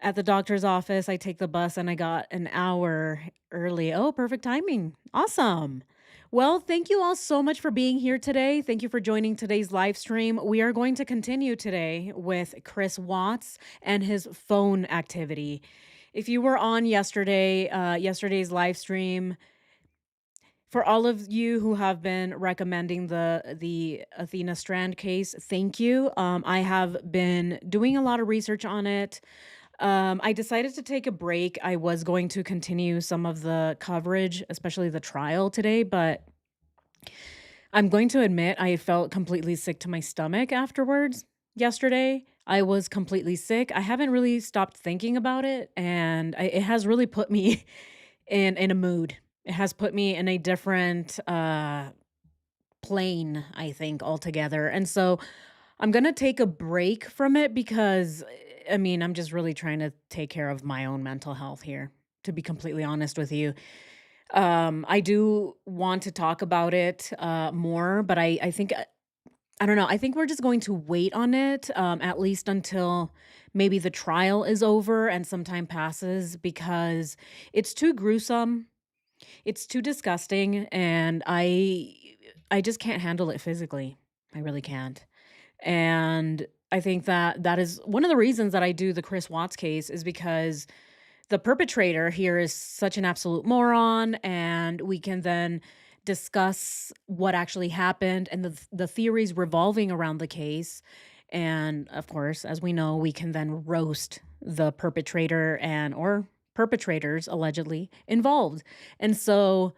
at the doctor's office. I take the bus and I got an hour early. Oh, perfect timing. Awesome. Well, thank you all so much for being here today. Thank you for joining today's live stream. We are going to continue today with Chris Watts and his phone activity. If you were on yesterday's live stream, for all of you who have been recommending the Athena Strand case, thank you. I have been doing a lot of research on it. I decided to take a break. I was going to continue some of the coverage, especially the trial today, but I'm going to admit I felt completely sick to my stomach afterwards yesterday. I was completely sick. I haven't really stopped thinking about it, and it has really put me in a mood. It has put me in a different plane, I think, altogether. And so I'm gonna take a break from it because I mean, I'm just really trying to take care of my own mental health here, to be completely honest with you. I do want to talk about it more, but I think I don't know. I think we're just going to wait on it, at least until maybe the trial is over and some time passes because it's too gruesome, it's too disgusting, and I just can't handle it physically. I really can't. And I think that that is one of the reasons that I do the Chris Watts case is because the perpetrator here is such an absolute moron, and we can then discuss what actually happened and the theories revolving around the case. And of course, as we know, we can then roast the perpetrator and or perpetrators allegedly involved. And so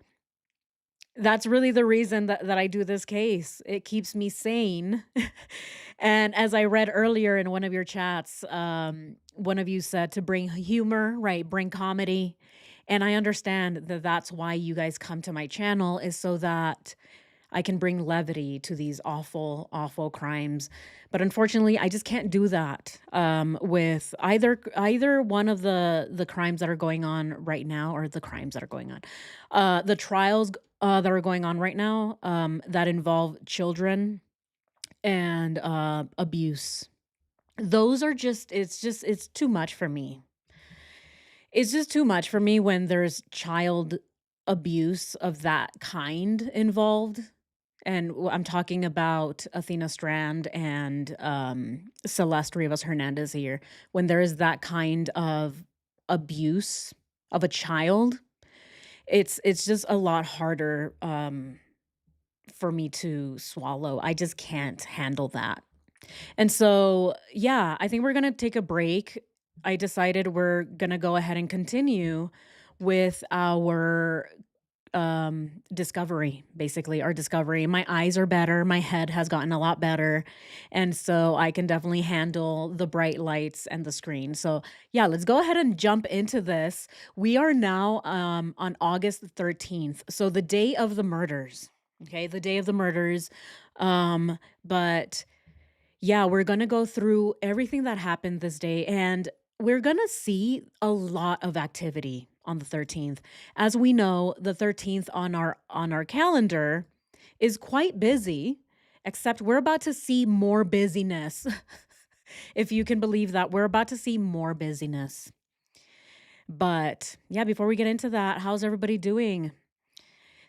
that's really the reason that I do this case. It keeps me sane. And as I read earlier in one of your chats, one of you said to bring humor, right? Bring comedy. And I understand that that's why you guys come to my channel is so that I can bring levity to these awful, awful crimes. But unfortunately, I just can't do that with either one of the crimes that are going on right now, or the crimes that are going on, the trials that are going on right now that involve children and abuse. Those are it's too much for me. It's just too much for me when there's child abuse of that kind involved. And I'm talking about Athena Strand and Celeste Rivas Hernandez here. When there is that kind of abuse of a child, it's just a lot harder for me to swallow. I just can't handle that. And so, yeah, I think we're gonna take a break. I decided we're gonna go ahead and continue with our discovery, basically our discovery. My eyes are better, my head has gotten a lot better, and so I can definitely handle the bright lights and the screen. So, yeah, let's go ahead and jump into this. We are now on August 13th, so the day of the murders. Okay, the day of the murders. But yeah, we're gonna go through everything that happened this day, and we're gonna see a lot of activity on the 13th. As we know, the 13th on our calendar is quite busy, except we're about to see more busyness. If you can believe that, we're about to see more busyness. But yeah, before we get into that, how's everybody doing?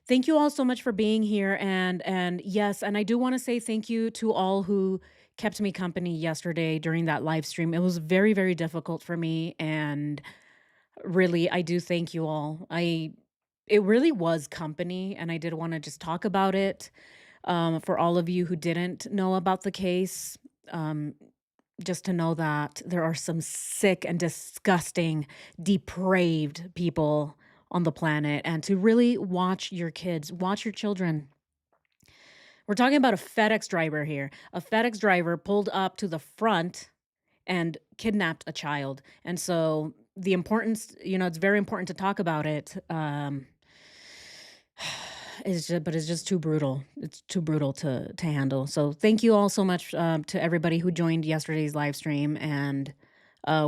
Thank you all so much for being here, and yes, and I do wanna say thank you to all who kept me company yesterday during that live stream. It was very, very difficult for me, and really, I do thank you all. I It really was company, and I did wanna just talk about it, for all of you who didn't know about the case, um, just to know that there are some sick and disgusting, depraved people on the planet, and to really watch your kids, watch your children. We're talking about a FedEx driver here. A FedEx driver pulled up to the front and kidnapped a child. And so the importance, it's very important to talk about it. But it's just too brutal. It's too brutal to handle. So thank you all so much to everybody who joined yesterday's live stream, and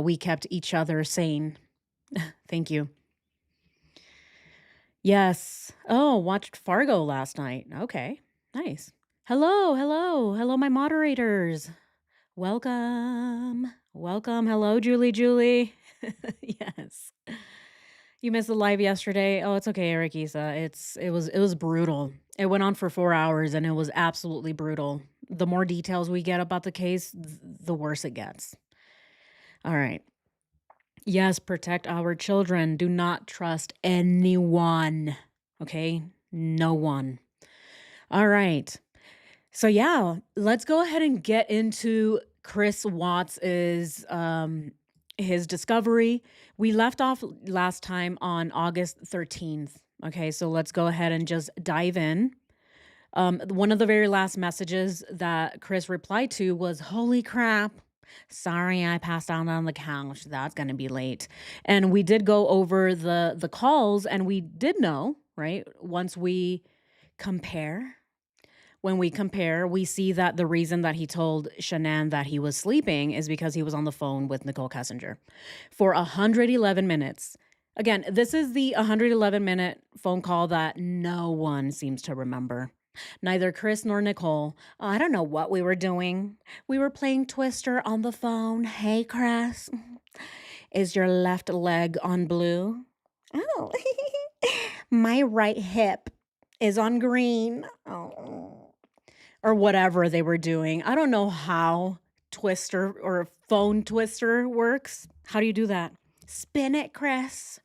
we kept each other sane. Thank you. Yes. Oh, watched Fargo last night. Okay. Nice. Hello, hello, hello, my moderators. Welcome. Welcome. Hello, Julie. Yes. You missed the live yesterday? Oh, it's okay, Erikisa. It was brutal. It went on for 4 hours and it was absolutely brutal. The more details we get about the case, the worse it gets. All right. Yes, protect our children. Do not trust anyone. Okay? No one. All right. So yeah, let's go ahead and get into Chris Watts's his discovery. We left off last time on August 13th. Okay, so let's go ahead and just dive in. One of the very last messages that Chris replied to was, "Holy crap. Sorry I passed out on the couch. That's going to be late." And we did go over the calls and we did know, right? Once we compare when we compare, we see that the reason that he told Shannan that he was sleeping is because he was on the phone with Nichol Kessinger for 111 minutes. Again, this is the 111-minute phone call that no one seems to remember. Neither Chris nor Nicole. "Oh, I don't know what we were doing. We were playing Twister on the phone. Hey, Chris, is your left leg on blue?" "Oh, my right hip is on green." Oh. Or whatever they were doing. I don't know how Twister or phone Twister works. How do you do that? "Spin it, Chris.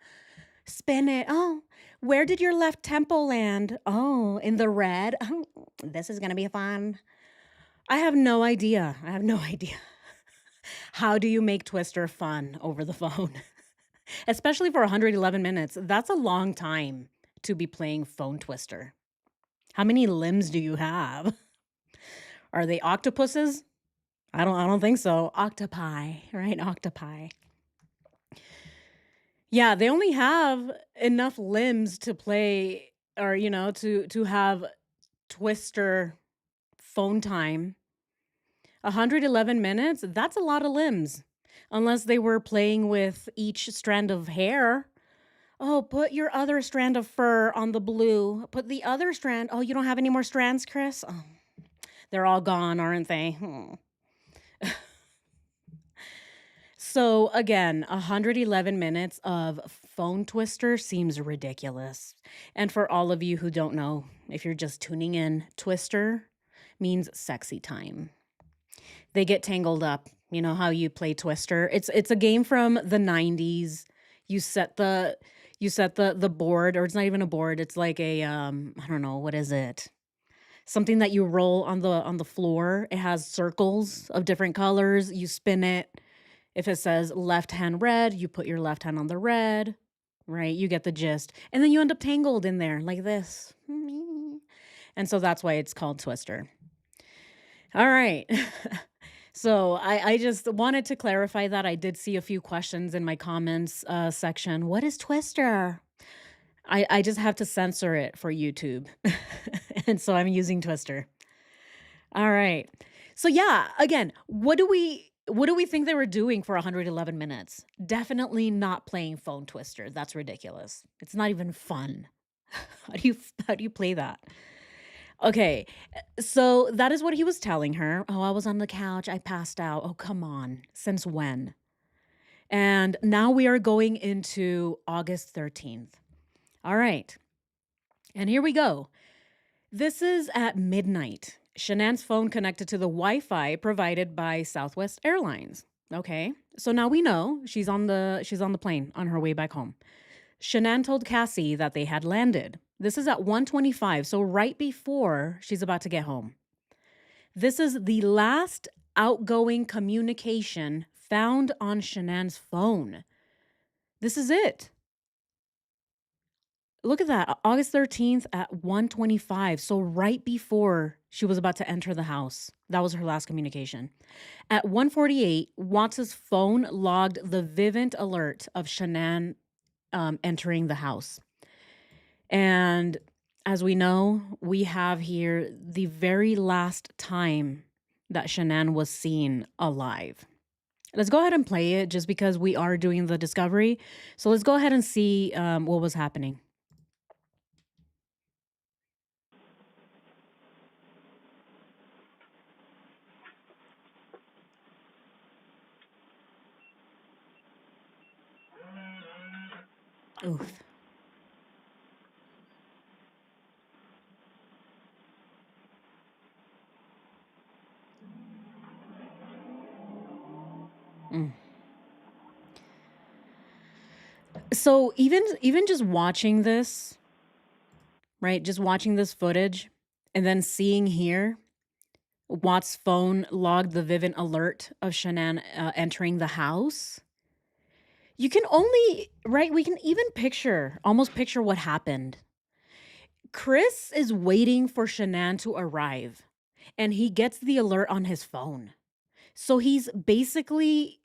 Spin it. Oh, where did your left temple land? Oh, in the red. Oh, this is going to be fun." I have no idea. I have no idea. How do you make Twister fun over the phone? Especially for 111 minutes. That's a long time to be playing phone Twister. How many limbs do you have? Are they octopuses? I don't think so. Octopi, right? Octopi. Yeah, they only have enough limbs to play or to have Twister phone time. 111 minutes? That's a lot of limbs. Unless they were playing with each strand of hair. "Oh, put your other strand of fur on the blue. Put the other strand. Oh, you don't have any more strands, Chris?" Oh, they're all gone, aren't they? Hmm. So again, 111 minutes of phone twister seems ridiculous. And for all of you who don't know, if you're just tuning in, twister means sexy time. They get tangled up. You know how you play twister? It's a game from the 90s. You set the board, or it's not even a board, it's like a I don't know, what is it? Something that you roll on the floor. It has circles of different colors. You spin it. If it says left hand red, you put your left hand on the red, right? You get the gist. And then you end up tangled in there like this. And so that's why it's called Twister. All right. So I just wanted to clarify that. I did see a few questions in my comments section. What is Twister? I just have to censor it for YouTube. And so I'm using Twister. All right. So yeah, again, what do we think they were doing for 111 minutes? Definitely not playing phone twister. That's ridiculous. It's not even fun. How do you play that? Okay. So that is what he was telling her. "Oh, I was on the couch. I passed out." Oh, come on. Since when? And now we are going into August 13th. All right. And here we go. This is at midnight. Shanann's phone connected to the Wi-Fi provided by Southwest Airlines. Okay. So now we know she's on the plane on her way back home. Shannan told Cassie that they had landed. This is at 1:25, so right before she's about to get home. This is the last outgoing communication found on Shannan's phone. This is it. Look at that. August 13th at 1:25. So right before she was about to enter the house. That was her last communication. At 1:48, Watts's phone logged the Vivint alert of Shannan entering the house. And as we know, we have here the very last time that Shannan was seen alive. Let's go ahead and play it just because we are doing the discovery. So let's go ahead and see what was happening. Oof. Mm. So even just watching this, right? Just watching this footage and then seeing here Watt's phone logged the vivid alert of Shanann entering the house. You can only, right? We can even almost picture what happened. Chris is waiting for Shanann to arrive and he gets the alert on his phone. So he's basically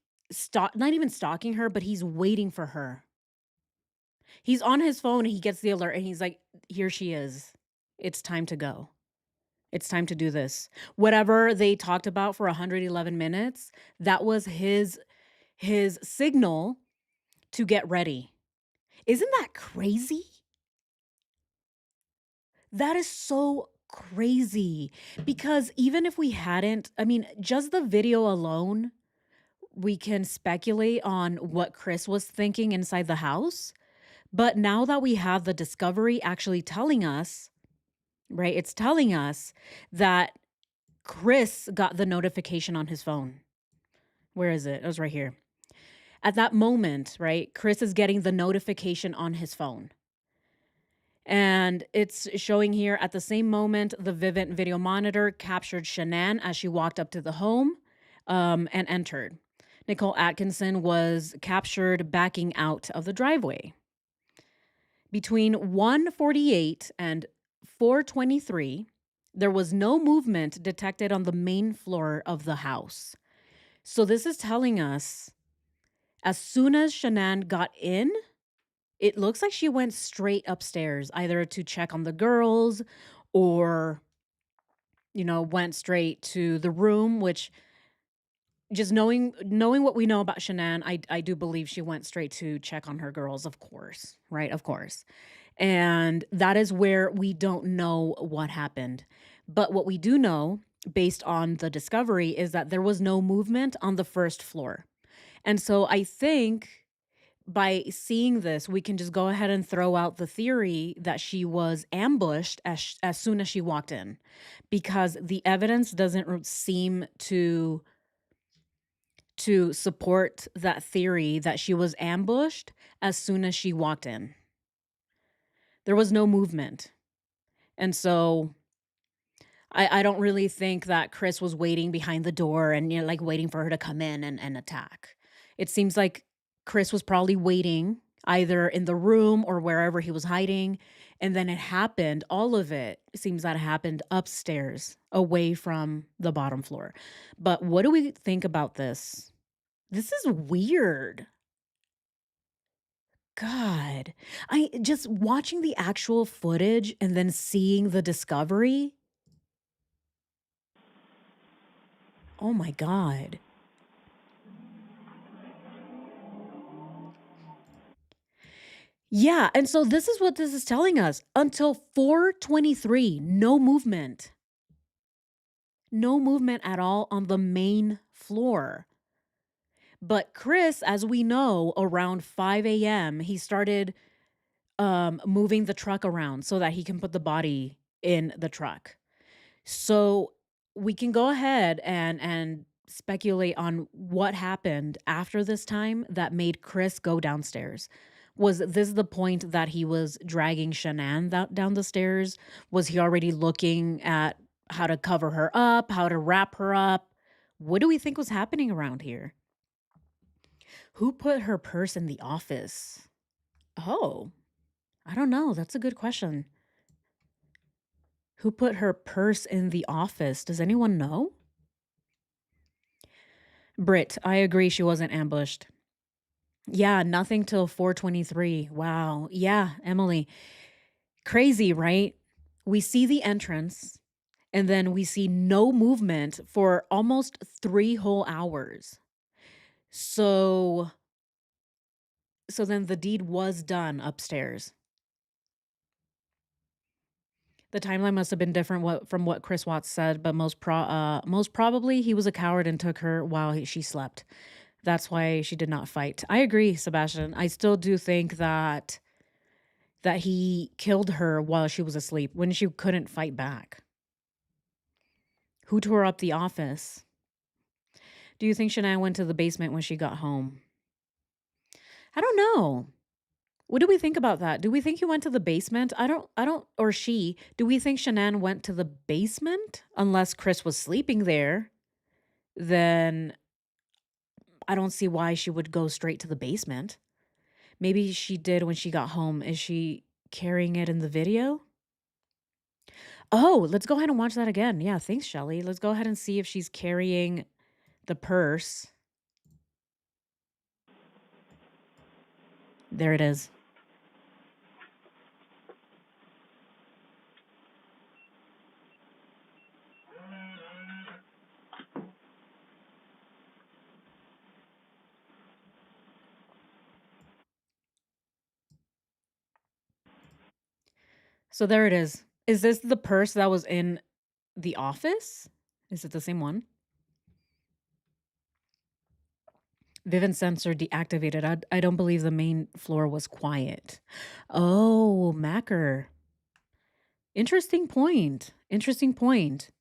not even stalking her, but he's waiting for her. He's on his phone and he gets the alert and he's like, here she is. It's time to go. It's time to do this. Whatever they talked about for 111 minutes, that was his signal to get ready. Isn't that crazy? That is so crazy because even if we hadn't, I mean, just the video alone, we can speculate on what Chris was thinking inside the house. But now that we have the discovery actually telling us, right? It's telling us that Chris got the notification on his phone. Where is it? It was right here. At that moment, right? Chris is getting the notification on his phone. And it's showing here at the same moment, the Vivint video monitor captured Shanann as she walked up to the home and entered. Nicole Atkinson was captured backing out of the driveway. Between 1:48 and 4:23, there was no movement detected on the main floor of the house. So this is telling us as soon as Shanann got in, it looks like she went straight upstairs, either to check on the girls or, went straight to the room, which just knowing what we know about Shanann, I do believe she went straight to check on her girls, of course, right? Of course. And that is where we don't know what happened. But what we do know, based on the discovery, is that there was no movement on the first floor. And so I think by seeing this, we can just go ahead and throw out the theory that she was ambushed as soon as she walked in, because the evidence doesn't seem to support that theory that she was ambushed as soon as she walked in. There was no movement. And so I don't really think that Chris was waiting behind the door and like waiting for her to come in and attack. It seems like Chris was probably waiting either in the room or wherever he was hiding. And then it happened. All of it seems that it happened upstairs, away from the bottom floor. But what do we think about this? This is weird. God. I just watching the actual footage and then seeing the discovery. Oh my God. Yeah, and so this is what this is telling us. Until 4:23, no movement. No movement at all on the main floor. But Chris, as we know, around 5 a.m., he started moving the truck around so that he can put the body in the truck. So we can go ahead and speculate on what happened after this time that made Chris go downstairs. Was this the point that he was dragging Shanann down the stairs? Was he already looking at how to cover her up, how to wrap her up? What do we think was happening around here? Who put her purse in the office? Oh, I don't know. That's a good question. Who put her purse in the office? Does anyone know? Brit, I agree she wasn't ambushed. Yeah, nothing till 4:23. Wow. Yeah, Emily. Crazy, right? We see the entrance and then we see no movement for almost 3 whole hours. So then the deed was done upstairs. The timeline must have been different from what Chris Watts said, but most probably he was a coward and took her while she slept. That's why she did not fight. I agree, Sebastian. I still do think that that he killed her while she was asleep when she couldn't fight back? Who tore up the office? Do you think Shanann went to the basement when she got home? I don't know. What do we think about that? Do we think he went to the basement? I don't or she. Do we think Shanann went to the basement? Unless Chris was sleeping there, then I don't see why she would go straight to the basement. Maybe she did when she got home. Is she carrying it in the video? Oh, let's go ahead and watch that again. Yeah, thanks, Shelly. Let's go ahead and see if she's carrying the purse. There it is. So there it is. Is this the purse that was in the office? Is it the same one? Vivint sensor deactivated. I don't believe the main floor was quiet. Oh, Macker. Interesting point. Interesting point.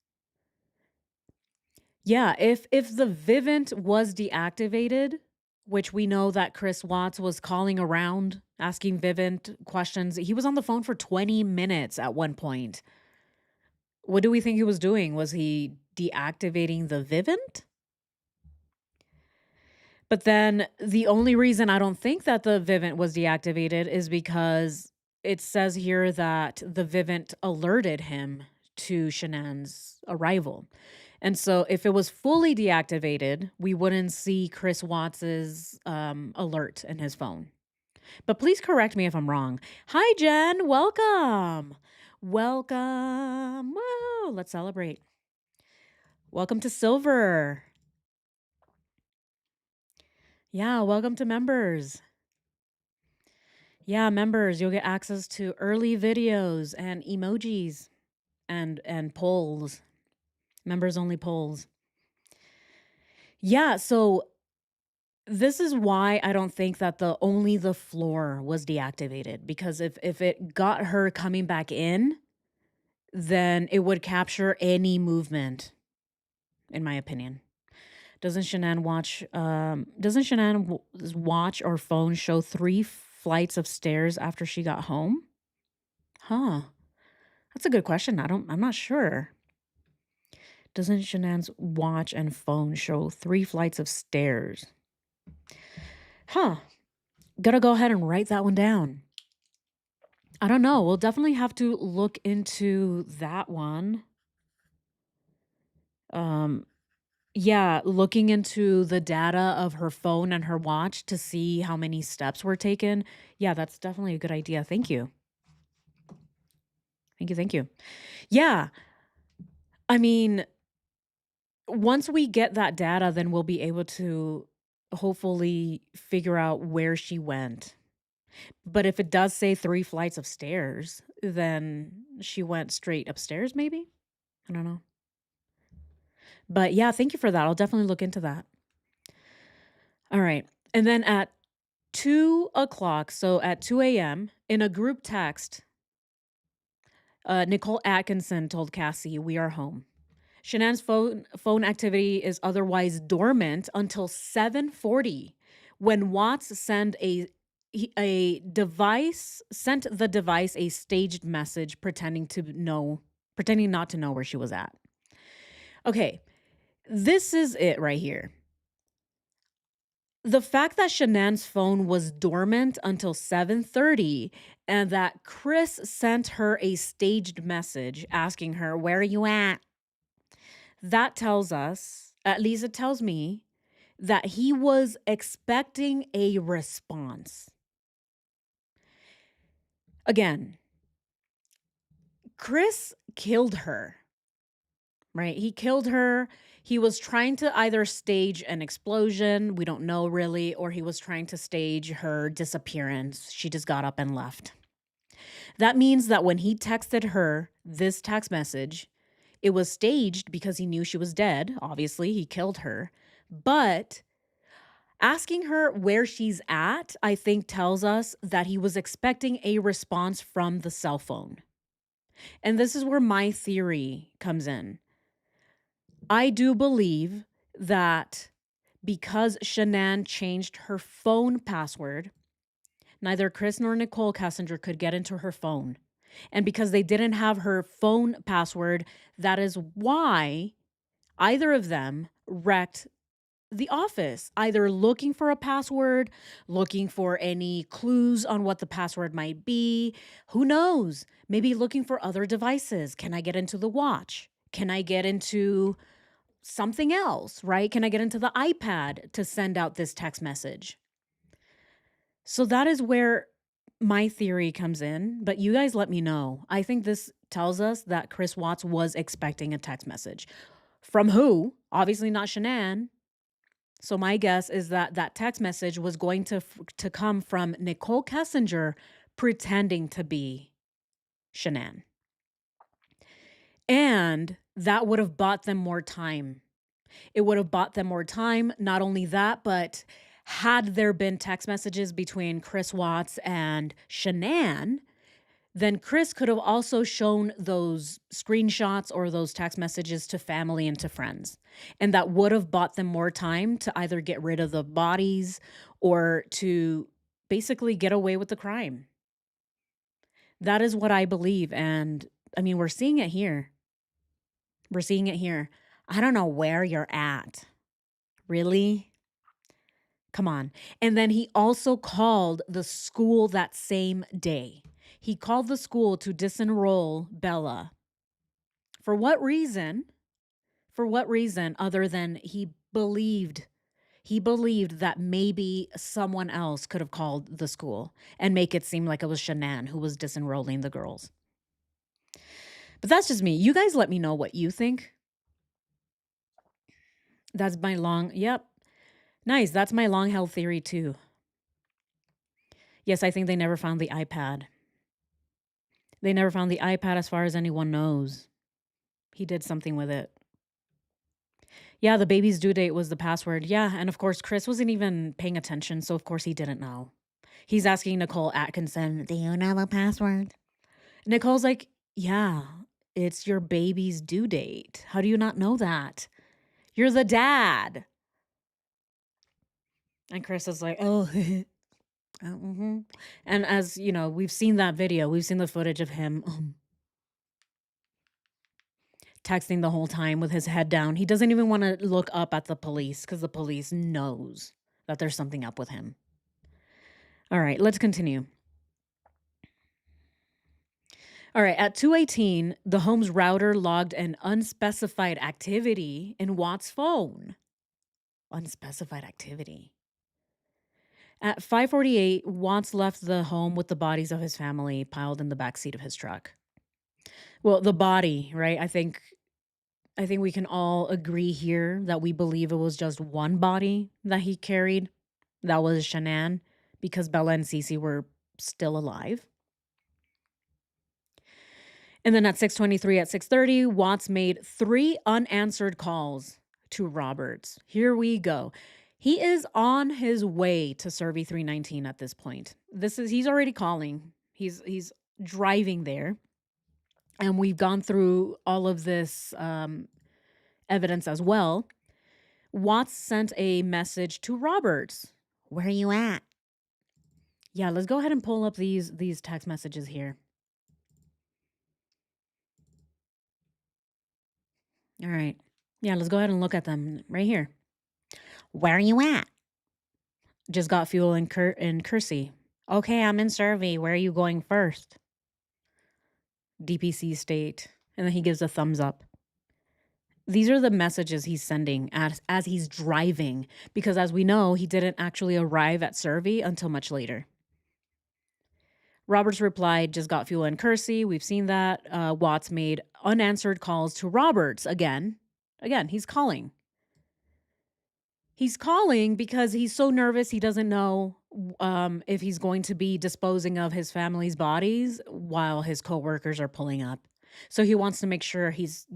Yeah, if the Vivint was deactivated, which we know that Chris Watts was calling around asking Vivint questions. He was on the phone for 20 minutes at one point. What do we think he was doing? Was he deactivating the Vivint? But then the only reason I don't think that the Vivint was deactivated is because it says here that the Vivint alerted him to Shanann's arrival. And so if it was fully deactivated, we wouldn't see Chris Watts's alert in his phone. But please correct me if I'm wrong. Hi, Jen. Welcome. Welcome. Whoa, let's celebrate. Welcome to Silver. Yeah, welcome to members. Yeah, members, you'll get access to early videos and emojis and polls. Members only polls. Yeah, so this is why I don't think that only the floor was deactivated, because if it got her coming back in, then it would capture any movement, in my opinion. Doesn't Shanann watch or phone show 3 flights of stairs after she got home? Huh. That's a good question. I'm not sure. Doesn't Shanann's watch and phone show 3 flights of stairs? Huh. Gotta go ahead and write that one down. I don't know. We'll definitely have to look into that one. Yeah, looking into the data of her phone and her watch to see how many steps were taken. Yeah, that's definitely a good idea. Thank you. Thank you. Thank you. Yeah. I mean, once we get that data, then we'll be able to hopefully figure out where she went. But if it does say 3 flights of stairs, then she went straight upstairs, maybe? I don't know. But yeah, thank you for that. I'll definitely look into that. All right. And then at 2 o'clock, so at 2 a.m., in a group text, Nicole Atkinson told Cassie, "We are home." Shanann's phone activity is otherwise dormant until 7:40, when Watts sent the device a staged message pretending not to know where she was at. Okay, this is it right here. The fact that Shanann's phone was dormant until 7:30 and that Chris sent her a staged message asking her, "Where are you at?" That tells us, at least it tells me, that he was expecting a response. Again, Chris killed her, right? He killed her. He was trying to either stage an explosion, we don't know really, or he was trying to stage her disappearance. She just got up and left. That means that when he texted her this text message, it was staged because he knew she was dead. Obviously, he killed her. But Asking her where she's at, I think tells us that he was expecting a response from the cell phone. And this is where my theory comes in. I do believe that because Shannan changed her phone password, neither Chris nor Nichol Kessinger could get into her phone. And because they didn't have her phone password, that is why either of them wrecked the office, either looking for a password, looking for any clues on what the password might be. Who knows? Maybe looking for other devices. Can I get into the watch? Can I get into something else, right? Can I get into the iPad to send out this text message? So that is where my theory comes in, but you guys let me know. I think this tells us that Chris Watts was expecting a text message. From who? Obviously not Shannan. So my guess is that that text message was going to come from Nichol Kessinger pretending to be Shannan. And that would have bought them more time. It would have bought them more time. Not only that, but had there been text messages between Chris Watts and Shannan, then Chris could have also shown those screenshots or those text messages to family and to friends. And that would have bought them more time to either get rid of the bodies or to basically get away with the crime. That is what I believe. And I mean, we're seeing it here. We're seeing it here. I don't know where you're at. Really? Come on. And then he also called the school that same day. He called the school to disenroll Bella. For what reason? For what reason other than he believed that maybe someone else could have called the school and make it seem like it was Shannan who was disenrolling the girls. But that's just me. You guys let me know what you think. That's my long, yep. Nice. That's my long held theory too. Yes, I think they never found the iPad. They never found the iPad as far as anyone knows. He did something with it. Yeah, the baby's due date was the password. Yeah, and of course, Chris wasn't even paying attention, so of course he didn't know. He's asking Nicole Atkinson, "Do you know the password?" Nicole's like, "Yeah, it's your baby's due date. How do you not know that? You're the dad." And Chris is like, "Oh, mm-hmm." And as you know, we've seen that video, we've seen the footage of him texting the whole time with his head down. He doesn't even want to look up at the police because the police knows that there's something up with him. All right, let's continue. All right, at 2:18, the home's router logged an unspecified activity in Watt's phone. Unspecified activity. At 5:48, Watts left the home with the bodies of his family piled in the backseat of his truck. Well, the body, right? I think we can all agree here that we believe it was just one body that he carried. That was Shannan because Bella and Cece were still alive. And then at 6:23 at 6:30, Watts made 3 unanswered calls to Roberts. Here we go. He is on his way to Survey 319 at this point. He's already calling. He's driving there. And we've gone through all of this evidence as well. Watts sent a message to Roberts. "Where are you at?" Yeah, let's go ahead and pull up these text messages here. All right. Yeah, let's go ahead and look at them right here. "Where are you at?" "Just got fuel in Kersey." "Okay, I'm in Survey. Where are you going first?" "DPC State." And then he gives a thumbs up. These are the messages he's sending as he's driving, because as we know, he didn't actually arrive at Survey until much later. Roberts replied, "Just got fuel in Kersey." We've seen that. Watts made unanswered calls to Roberts again. Again, he's calling. He's calling because he's so nervous he doesn't know if he's going to be disposing of his family's bodies while his coworkers are pulling up. So he wants to make sure his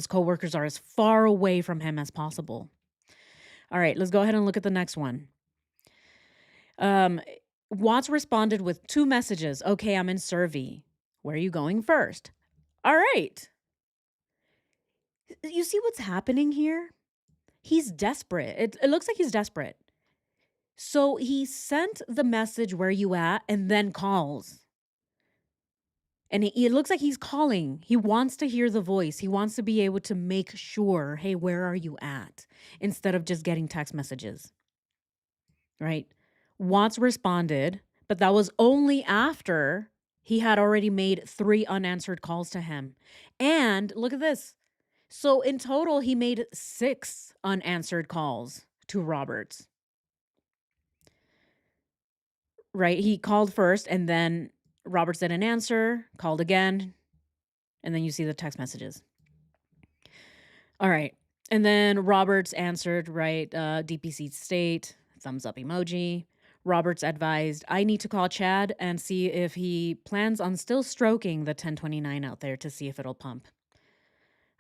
coworkers are as far away from him as possible. All right, let's go ahead and look at the next one. Um, Watts responded with 2 messages. Okay, I'm in Survey. Where are you going first? All right. You see what's happening here? He's desperate. It looks like he's desperate. So he sent the message, where you at, and then calls. And it looks like he's calling. He wants to hear the voice. He wants to be able to make sure, hey, where are you at? Instead of just getting text messages, right? Watts responded, but that was only after he had already made 3 unanswered calls to him. And look at this. So in total, he made 6 unanswered calls to Roberts, right? He called first and then Roberts didn't answer, called again, and then you see the text messages. All right. And then Roberts answered, right? DPC state, thumbs up emoji. Roberts advised, I need to call Chad and see if he plans on still stroking the 1029 out there to see if it'll pump.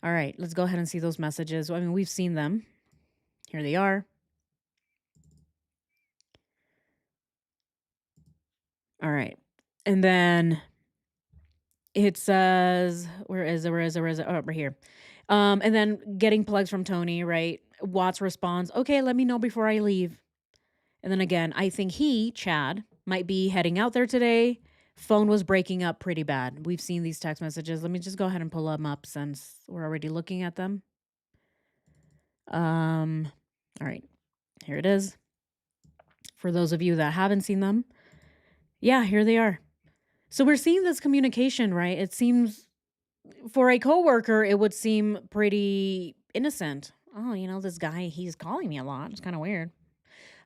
All right, let's go ahead and see those messages. I mean, we've seen them. Here they are. All right. And then it says, where is it? Oh, right here. And then getting plugs from Tony, right? Watts responds, okay, let me know before I leave. And then again, I think Chad, might be heading out there today. Phone was breaking up pretty bad. We've seen these text messages. Let me just go ahead and pull them up since we're already looking at them. All right, here it is. For those of you that haven't seen them, yeah, here they are. So we're seeing this communication, right? It seems, for a coworker, it would seem pretty innocent. Oh, this guy, he's calling me a lot. It's kind of weird.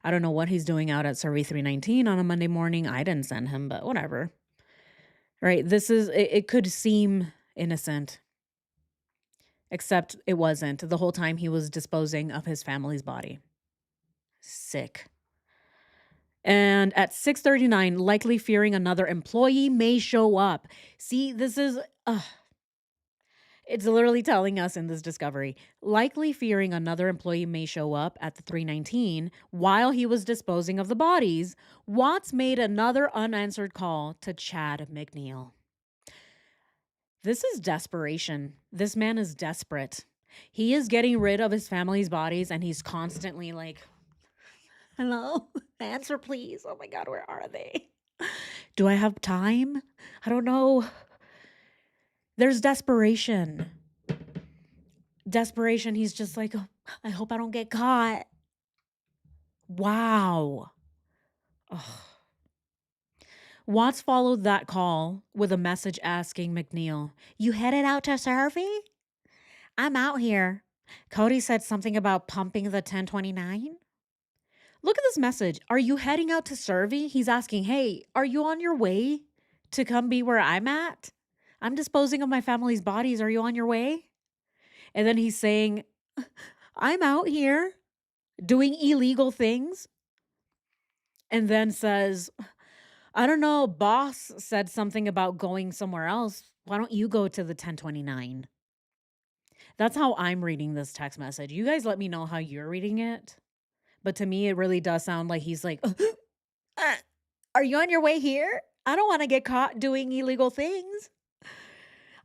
I don't know what he's doing out at Survey 319 on a Monday morning. I didn't send him, but whatever. Right? It could seem innocent, except it wasn't. The whole time he was disposing of his family's body. Sick. And at 6:39, likely fearing another employee may show up. See, it's literally telling us in this discovery, likely fearing another employee may show up at the 319 while he was disposing of the bodies. Watts made another unanswered call to Chad McNeil. This is desperation. This man is desperate. He is getting rid of his family's bodies and he's constantly like, hello, answer please. Oh my God, where are they? Do I have time? I don't know. There's desperation. Desperation. He's just like, oh, I hope I don't get caught. Wow. Ugh. Watts followed that call with a message asking McNeil, you headed out to Survey? I'm out here. Cody said something about pumping the 1029. Look at this message. Are you heading out to Survey? He's asking, hey, are you on your way to come be where I'm at? I'm disposing of my family's bodies. Are you on your way? And then he's saying, I'm out here doing illegal things. And then says, I don't know, boss said something about going somewhere else. Why don't you go to the 1029? That's how I'm reading this text message. You guys let me know how you're reading it. But to me, it really does sound like he's like, are you on your way here? I don't want to get caught doing illegal things.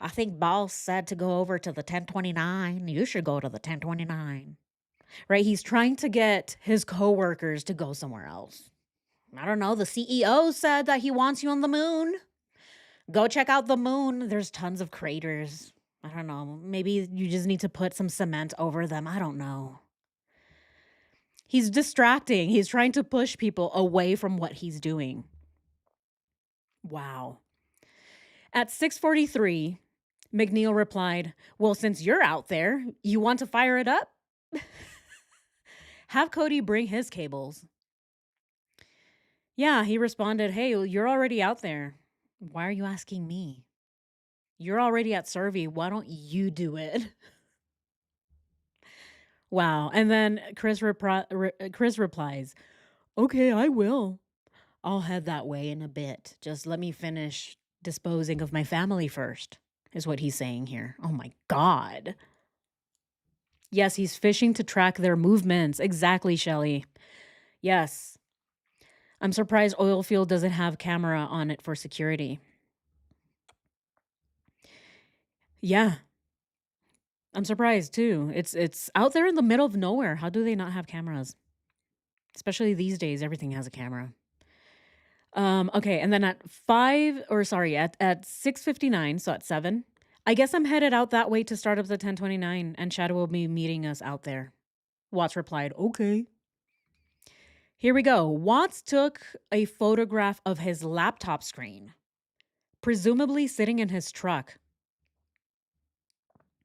I think boss said to go over to the 1029. You should go to the 1029. Right? He's trying to get his coworkers to go somewhere else. I don't know. The CEO said that he wants you on the moon. Go check out the moon. There's tons of craters. I don't know. Maybe you just need to put some cement over them. I don't know. He's distracting. He's trying to push people away from what he's doing. Wow. At 6:43, McNeil replied, well, since you're out there, you want to fire it up? Have Cody bring his cables. Yeah, he responded, hey, you're already out there. Why are you asking me? You're already at Survey. Why don't you do it? Wow. And then Chris replies, okay, I will. I'll head that way in a bit. Just let me finish disposing of my family first, is what he's saying here. Oh my God. Yes, he's fishing to track their movements. Exactly, Shelley. Yes. I'm surprised oil field doesn't have camera on it for security. Yeah, I'm surprised too. It's out there in the middle of nowhere. How do they not have cameras? Especially these days, everything has a camera. Okay, and then at 5 or sorry, at 6:59, so at 7, I guess I'm headed out that way to start up the 1029 and Shadow will be meeting us out there. Watts replied, "Okay." Here we go. Watts took a photograph of his laptop screen, presumably sitting in his truck.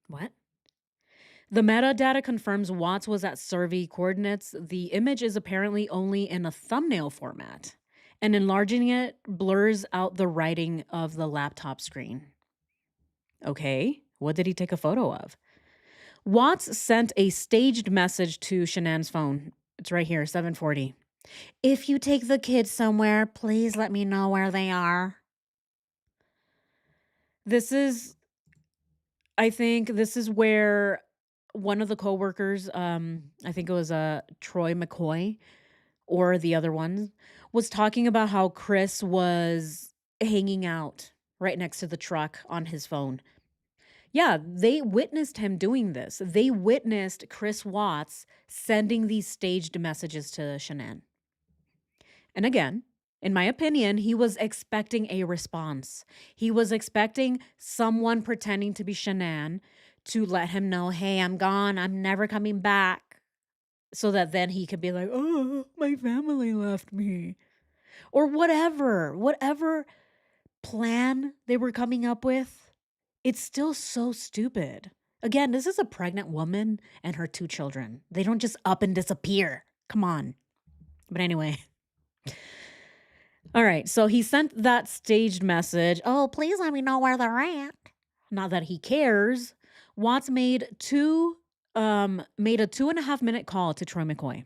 What? The metadata confirms Watts was at survey coordinates. The image is apparently only in a thumbnail format, and enlarging it blurs out the writing of the laptop screen. Okay, what did he take a photo of? Watts sent a staged message to Shannan's phone. It's right here, 740. If you take the kids somewhere, please let me know where they are. This is, I think, this is where one of the coworkers, I think it was Troy McCoy or the other one, was talking about how Chris was hanging out right next to the truck on his phone. Yeah, they witnessed him doing this. They witnessed Chris Watts sending these staged messages to Shannan. And again, in my opinion, he was expecting a response. He was expecting someone pretending to be Shannan to let him know, hey, I'm gone. I'm never coming back. So that then he could be like, oh, my family left me. Or whatever plan they were coming up with. It's still so stupid. Again, this is a pregnant woman and her 2 children. They don't just up and disappear. Come on. But anyway. All right. So he sent that staged message. Oh, please let me know where they're at. Not that he cares. Watts made a 2.5 minute call to Troy McCoy.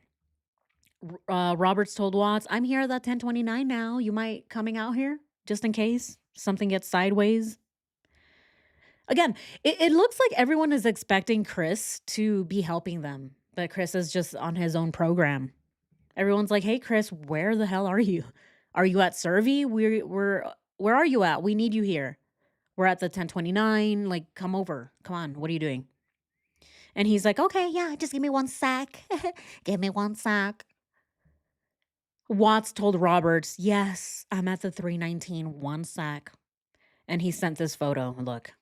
Roberts told Watts, I'm here at that 1029 now. You might coming out here just in case something gets sideways. Again, it looks like everyone is expecting Chris to be helping them, but Chris is just on his own program. Everyone's like, "Hey, Chris, where the hell are you? Are you at Survey? Where are you at? We need you here. We're at the 1029. Like, come over. Come on. What are you doing?" And he's like, "Okay, yeah, just give me one sec. Give me one sec." Watts told Roberts, "Yes, I'm at the 319. One sec." And he sent this photo. Look.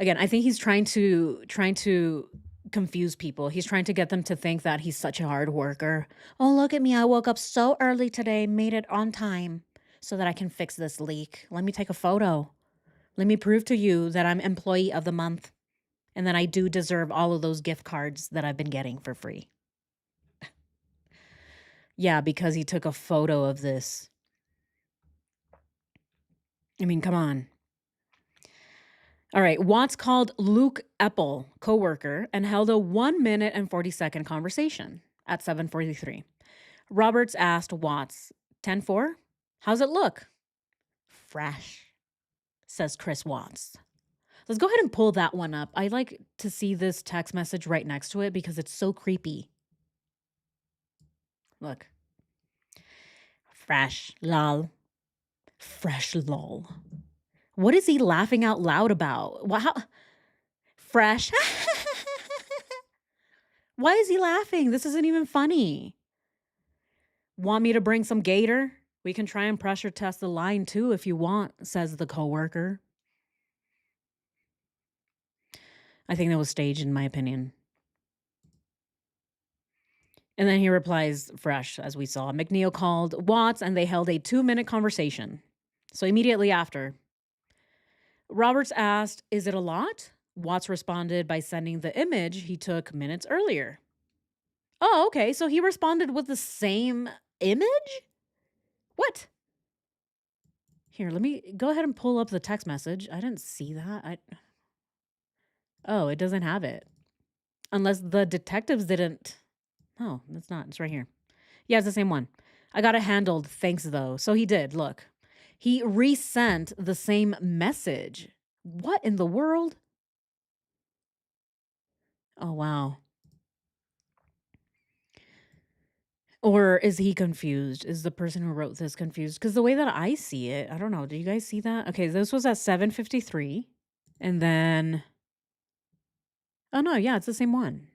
Again, I think he's trying to confuse people. He's trying to get them to think that he's such a hard worker. Oh, look at me. I woke up so early today, made it on time so that I can fix this leak. Let me take a photo. Let me prove to you that I'm employee of the month and that I do deserve all of those gift cards that I've been getting for free. Yeah, because he took a photo of this. I mean, come on. All right, Watts called Luke Eppel, coworker, and held a 1 minute and 40-second conversation at 7:43. Roberts asked Watts, 10-4? How's it look? Fresh, says Chris Watts. Let's go ahead and pull that one up. I like to see this text message right next to it because it's so creepy. Look. Fresh, lol. Fresh, lol. What is he laughing out loud about? Wow. Fresh. Why is he laughing? This isn't even funny. Want me to bring some gator? We can try and pressure test the line too if you want, says the coworker. I think that was staged in my opinion. And then he replies fresh, as we saw. McNeil called Watts and they held a 2-minute conversation. So immediately after, Roberts asked, is it a lot? Watts responded by sending the image he took minutes earlier. Oh, okay. So he responded with the same image? What? Here, let me go ahead and pull up the text message. I didn't see that. Oh, it doesn't have it. Unless the detectives didn't. Oh, that's not. It's right here. Yeah, it's the same one. I got it handled. Thanks, though. So he did. Look. He resent the same message. What in the world? Oh, wow. Or is he confused? Is the person who wrote this confused? Because the way that I see it, I don't know. Do you guys see that? Okay, this was at 7:53, and then oh no, yeah, it's the same one.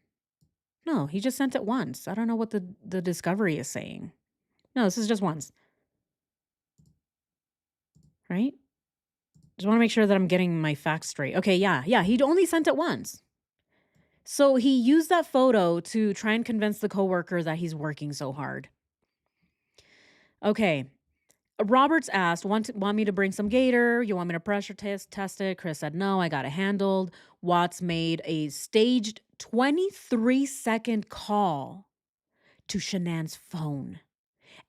No, he just sent it once. I don't know what the discovery is saying. No, this is just once, right? Just want to make sure that I'm getting my facts straight. Okay, yeah, he only sent it once. So he used that photo to try and convince the coworker that he's working so hard. Okay. Roberts asked, want me to bring some gator? You want me to pressure test it? Chris said, no, I got it handled. Watts made a staged 23-second call to Shannan's phone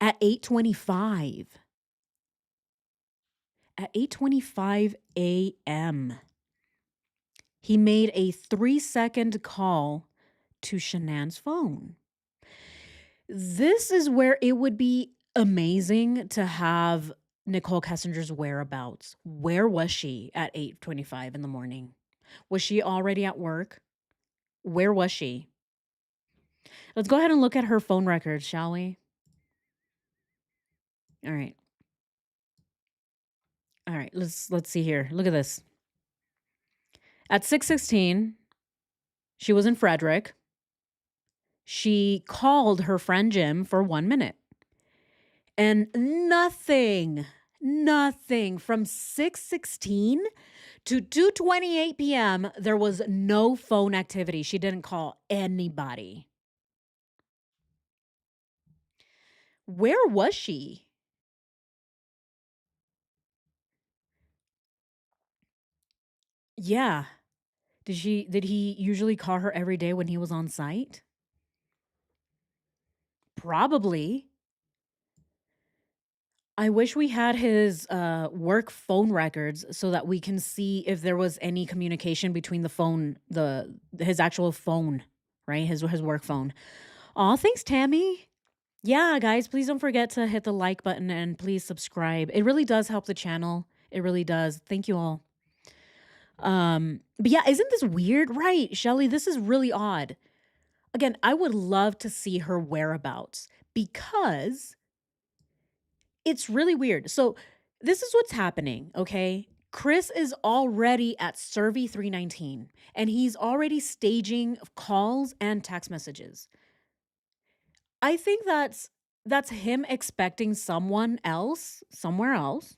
at 8:25. At 8:25 a.m. He made a 3-second call to Shannan's phone. This is where it would be amazing to have Nichol Kessinger's whereabouts. Where was she at 8:25 in the morning? Was she already at work? Where was she? Let's go ahead and look at her phone records, shall we? All right. All right, let's see here. Look at this. At 6:16, she was in Frederick. She called her friend Jim for 1 minute. And nothing from 6:16 to 2:28 p.m., there was no phone activity. She didn't call anybody. Where was she? Yeah. Did he usually call her every day when he was on site? Probably. I wish we had his work phone records so that we can see if there was any communication between the phone, his actual phone, right? His work phone. Aw, thanks, Tammy. Yeah, guys, please don't forget to hit the like button and please subscribe. It really does help the channel. It really does. Thank you all. But yeah, isn't this weird? Right, Shelly, this is really odd. Again, I would love to see her whereabouts because it's really weird. So, this is what's happening, okay? Chris is already at Survey 319 and he's already staging calls and text messages. I think that's him expecting someone else, somewhere else,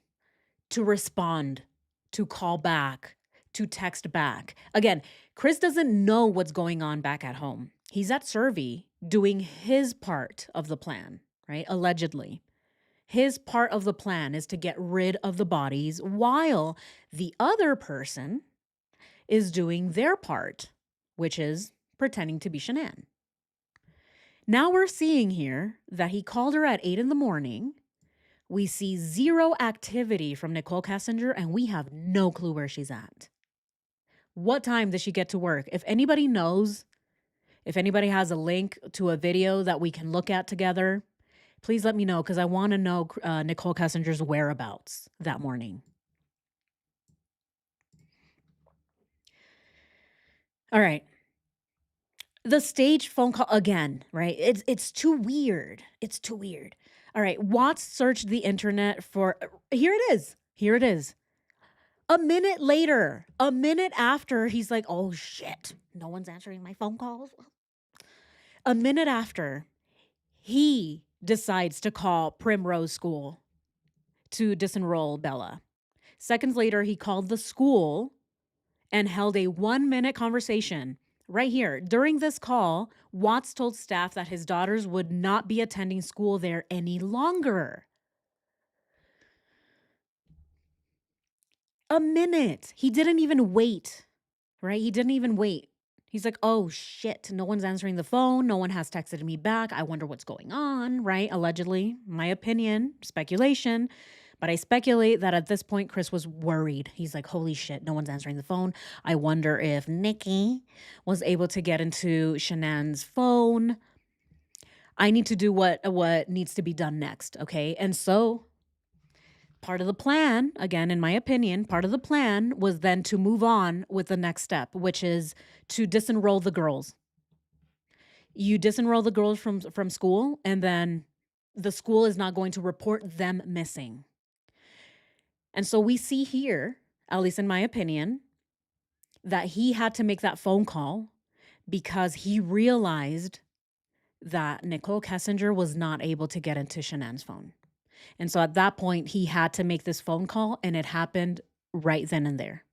to respond, to call back, to text back. Again, Chris doesn't know what's going on back at home. He's at Survey doing his part of the plan, right? Allegedly. His part of the plan is to get rid of the bodies while the other person is doing their part, which is pretending to be Shannan. Now we're seeing here that he called her at 8 in the morning. We see zero activity from Nichol Kessinger, and we have no clue where she's at. What time does she get to work? If anybody knows, if anybody has a link to a video that we can look at together, please let me know because I want to know Nichol Kessinger's whereabouts that morning. All right. The staged phone call again, right? It's too weird. It's too weird. All right, Watts searched the internet for here it is. Here it is. A minute later, a minute after, he's like, "Oh shit, no one's answering my phone calls." A minute after, he decides to call Primrose School to disenroll Bella. Seconds later, he called the school and held a 1-minute conversation. Right here, during this call, Watts told staff that his daughters would not be attending school there any longer. A minute. He didn't even wait, right? He didn't even wait. He's like, oh shit, no one's answering the phone. No one has texted me back. I wonder what's going on, right? Allegedly, my opinion, speculation. But I speculate that at this point, Chris was worried. He's like, holy shit, no one's answering the phone. I wonder if Nikki was able to get into Shannan's phone. I need to do what needs to be done next, okay? And so part of the plan, again, in my opinion, part of the plan was then to move on with the next step, which is to disenroll the girls. You disenroll the girls from school, and then the school is not going to report them missing. And so we see here, at least in my opinion, that he had to make that phone call because he realized that Nichol Kessinger was not able to get into Shannan's phone. And so at that point, he had to make this phone call, and it happened right then and there.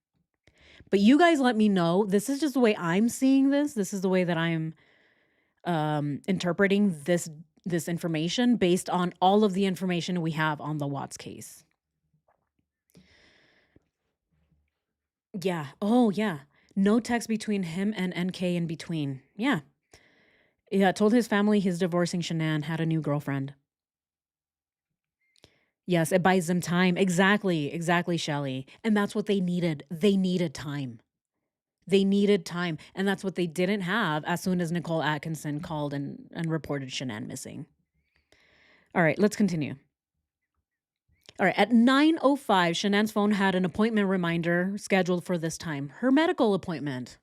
But you guys let me know. This is just the way I'm seeing this. This is the way that I'm interpreting this information based on all of the information we have on the Watts case. Yeah. Oh, yeah. No text between him and NK in between. Yeah. Yeah. Told his family he's divorcing Shannan, had a new girlfriend. Yes, it buys them time. Exactly, Shelly. And that's what they needed. They needed time. They needed time. And that's what they didn't have as soon as Nicole Atkinson called and reported Shannan missing. All right, let's continue. All right, at 9:05, Shannan's phone had an appointment reminder scheduled for this time, her medical appointment.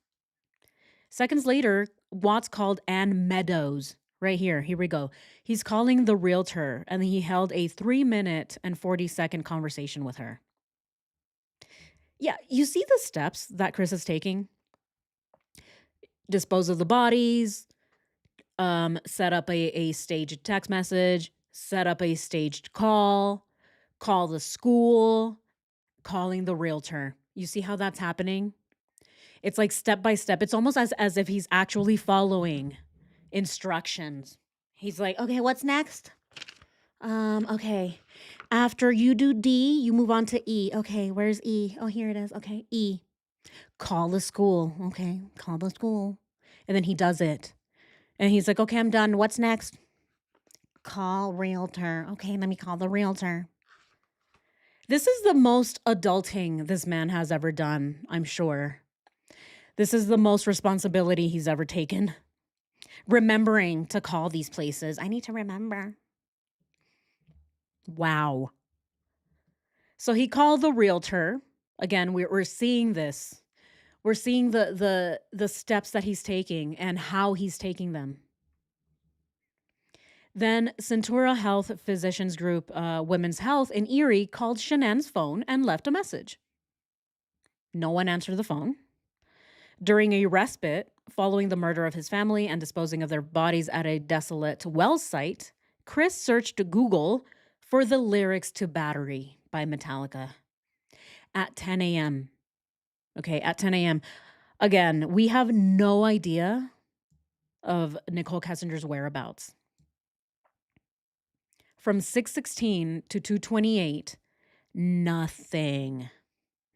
Seconds later, Watts called Ann Meadows. Right here we go. He's calling the realtor, and he held a 3-minute and 40-second conversation with her. Yeah, you see the steps that Chris is taking? Dispose of the bodies, set up a staged text message, set up a staged call the school, calling the realtor. You see how that's happening? It's like step by step. It's almost as if he's actually following instructions. He's like, okay, what's next? Okay. After you do D, you move on to E. Okay, where's E? Oh, here it is. Okay, E. Call the school. Okay, call the school. And then he does it. And he's like, okay, I'm done. What's next? Call realtor. Okay, let me call the realtor. This is the most adulting this man has ever done, I'm sure. This is the most responsibility he's ever taken. Remembering to call these places. I need to remember. Wow. So he called the realtor. Again, we're seeing this. We're seeing the steps that he's taking and how he's taking them. Then Centura Health Physicians Group Women's Health in Erie called Shannan's phone and left a message. No one answered the phone. During a respite, following the murder of his family and disposing of their bodies at a desolate well site, Chris searched Google for the lyrics to Battery by Metallica at 10 a.m. Okay, at 10 a.m. Again, we have no idea of Nichol Kessinger's whereabouts. From 6:16 to 2:28, nothing.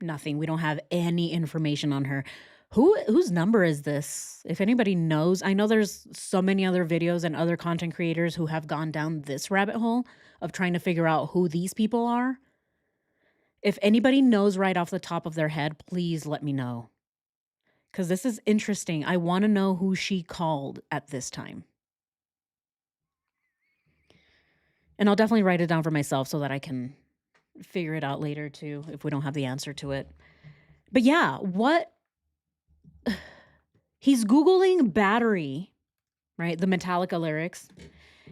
We don't have any information on her. Whose number is this? If anybody knows, I know there's so many other videos and other content creators who have gone down this rabbit hole of trying to figure out who these people are. If anybody knows right off the top of their head, please let me know. Because this is interesting. I want to know who she called at this time. And I'll definitely write it down for myself so that I can figure it out later too, if we don't have the answer to it. But yeah, he's Googling Battery, right? The Metallica lyrics.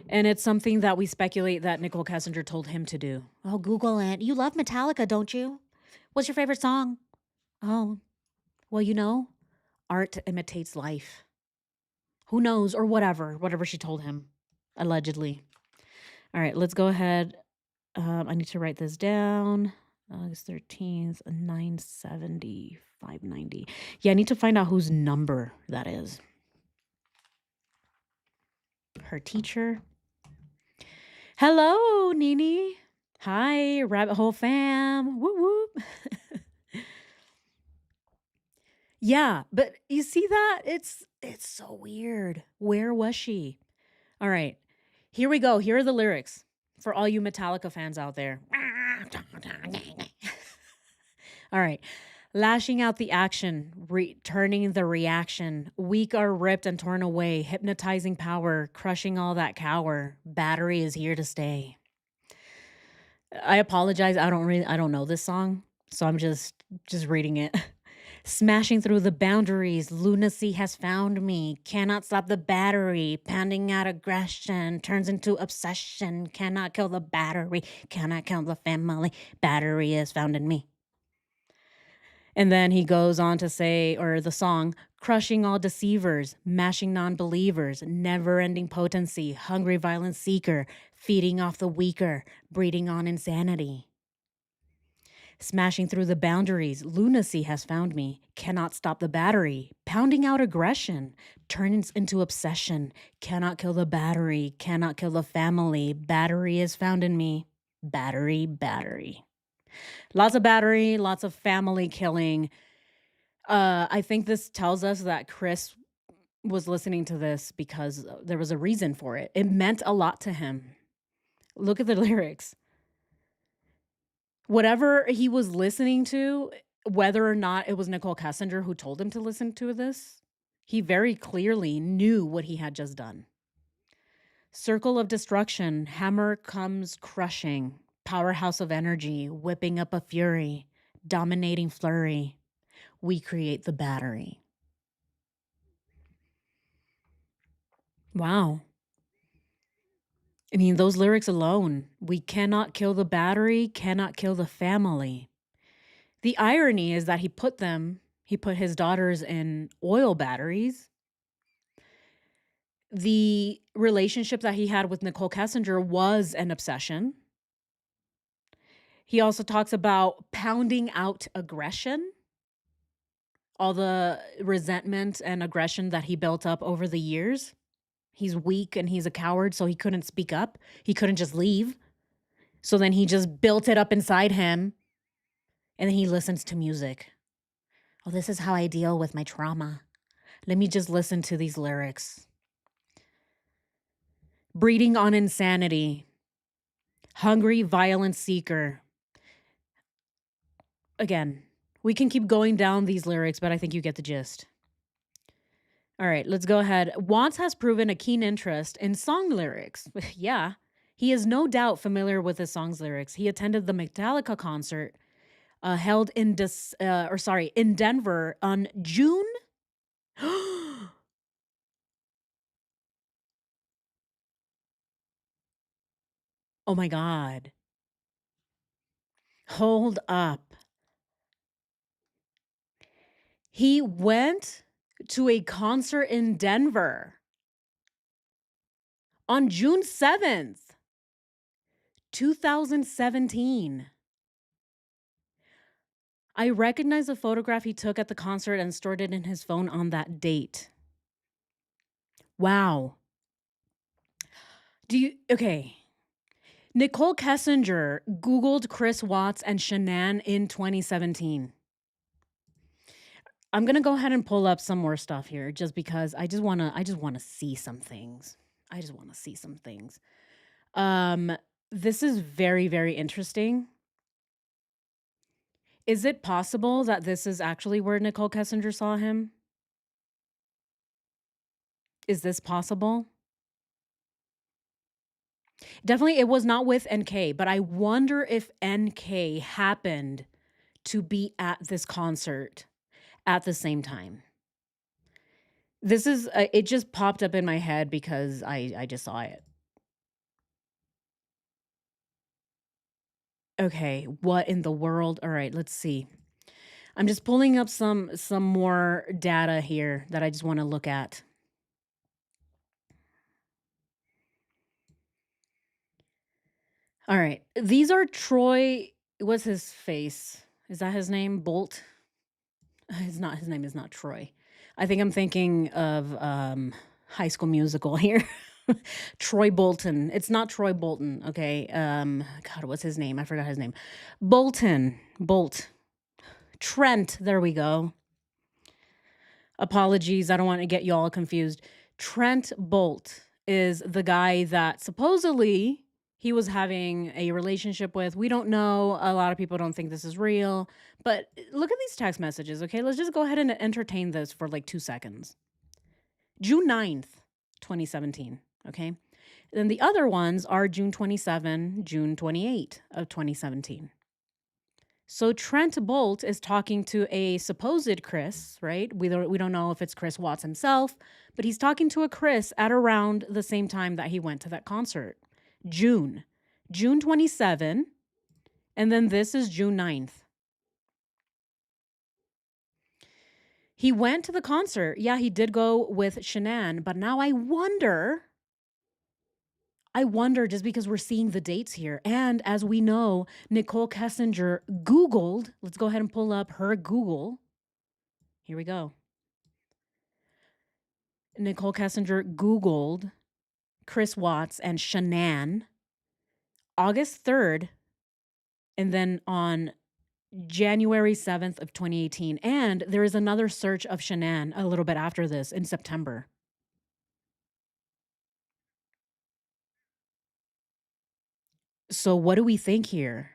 And it's something that we speculate that Nichol Kessinger told him to do. Oh, Google it. You love Metallica, don't you? What's your favorite song? Oh, well, art imitates life. Who knows? Or whatever she told him, allegedly. All right, let's go ahead. I need to write this down. August 13th, 970, 590. Yeah, I need to find out whose number that is. Her teacher. Hello, Nini. Hi, Rabbit Hole fam. Whoop, whoop. Yeah, but you see that? It's so weird. Where was she? All right, here we go. Here are the lyrics for all you Metallica fans out there. All right. Lashing out the action, turning the reaction. Weak are ripped and torn away. Hypnotizing power, crushing all that cower. Battery is here to stay. I apologize. I don't know this song, so I'm just reading it. Smashing through the boundaries, lunacy has found me. Cannot stop the battery, pounding out aggression, turns into obsession. Cannot kill the battery, cannot kill the family. Battery is found in me. And then he goes on to say, or the song, crushing all deceivers, mashing non believers, never ending potency, hungry violent seeker, feeding off the weaker, breeding on insanity. Smashing through the boundaries, lunacy has found me, cannot stop the battery, pounding out aggression, turns into obsession, cannot kill the battery, cannot kill the family, battery is found in me, battery, battery. Lots of battery, lots of family killing. I think this tells us that Chris was listening to this because there was a reason for it. It meant a lot to him. Look at the lyrics. Whatever he was listening to, whether or not it was Nichol Kessinger who told him to listen to this, he very clearly knew what he had just done. Circle of destruction, hammer comes crushing, powerhouse of energy, whipping up a fury, dominating flurry. We create the battery. Wow. I mean, those lyrics alone, we cannot kill the battery, cannot kill the family. The irony is that he put his daughters in oil batteries. The relationship that he had with Nichol Kessinger was an obsession. He also talks about pounding out aggression, all the resentment and aggression that he built up over the years. He's weak and he's a coward, so he couldn't speak up. He couldn't just leave. So then he just built it up inside him, and then he listens to music. Oh, this is how I deal with my trauma. Let me just listen to these lyrics. Breeding on insanity. Hungry, violent seeker. Again, we can keep going down these lyrics, but I think you get the gist. All right, let's go ahead. Watts has proven a keen interest in song lyrics. Yeah, he is no doubt familiar with his song's lyrics. He attended the Metallica concert held in Denver on June. Oh my God. Hold up. He went to a concert in Denver on June 7th, 2017. I recognize the photograph he took at the concert and stored it in his phone on that date. Wow. Okay. Nichol Kessinger Googled Chris Watts and Shannan in 2017. I'm going to go ahead and pull up some more stuff here just because I just want to see some things. I just want to see some things. This is very, very interesting. Is it possible that this is actually where Nichol Kessinger saw him? Is this possible? Definitely, it was not with NK, but I wonder if NK happened to be at this concert at the same time. This is, it just popped up in my head because I just saw it. Okay, what in the world? All right, let's see. I'm just pulling up some more data here that I just want to look at. All right. These are Troy. What's his face? Is that his name? Bolt? His name is not Troy. I think I'm thinking of High School Musical here. Troy Bolton. It's not Troy Bolton, okay? God, what's his name? I forgot his name. Bolt. Trent, there we go. Apologies, I don't want to get you all confused. Trent Bolt is the guy that supposedly he was having a relationship with. We don't know. A lot of people don't think this is real. But look at these text messages, okay? Let's just go ahead and entertain this for like 2 seconds. June 9th, 2017, okay? Then the other ones are June 27, June 28 of 2017. So Trent Bolt is talking to a supposed Chris, right? We don't know if it's Chris Watts himself, but he's talking to a Chris at around the same time that he went to that concert. June. June 27, and then this is June 9th. He went to the concert. Yeah, he did go with Shannan, but now I wonder just because we're seeing the dates here. And as we know, Nichol Kessinger Googled, let's go ahead and pull up her Google. Here we go. Nichol Kessinger Googled Chris Watts and Shannan August 3rd, and then on January 7th of 2018. And there is another search of Shannan a little bit after this in September. So what do we think here?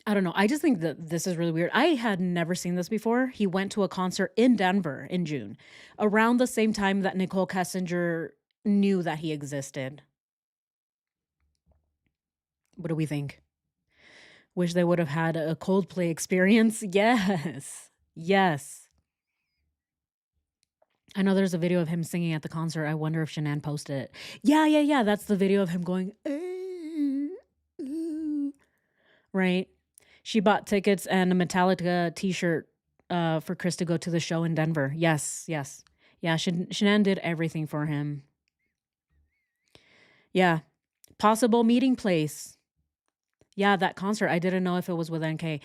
I don't know. I just think that this is really weird. I had never seen this before. He went to a concert in Denver in June, around the same time that Nichol Kessinger knew that he existed. What do we think? Wish they would have had a Coldplay experience. Yes. Yes. I know there's a video of him singing at the concert. I wonder if Shanann posted it. Yeah, yeah, yeah. That's the video of him going, right? She bought tickets and a Metallica t-shirt for Chris to go to the show in Denver. Yes, yes. Yeah, Shanann did everything for him. Yeah. Possible meeting place. Yeah, that concert. I didn't know if it was with NK.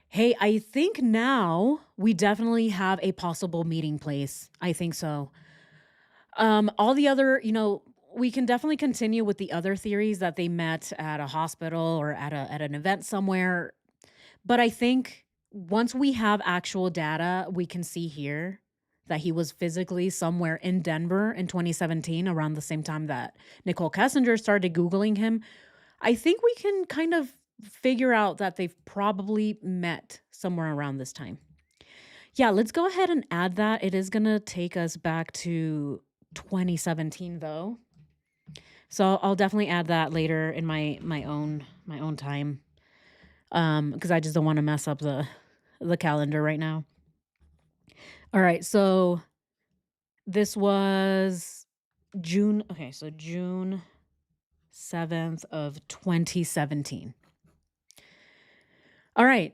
Hey, I think now we definitely have a possible meeting place. I think so. All the other, we can definitely continue with the other theories that they met at a hospital or at an event somewhere. But I think once we have actual data, we can see here that he was physically somewhere in Denver in 2017, around the same time that Nichol Kessinger started Googling him. I think we can kind of figure out that they've probably met somewhere around this time. Yeah, let's go ahead and add that. It is going to take us back to 2017 though. So I'll definitely add that later in my own time. Because I just don't want to mess up the calendar right now. All right, so this was June. Okay, so June 7th of 2017. All right.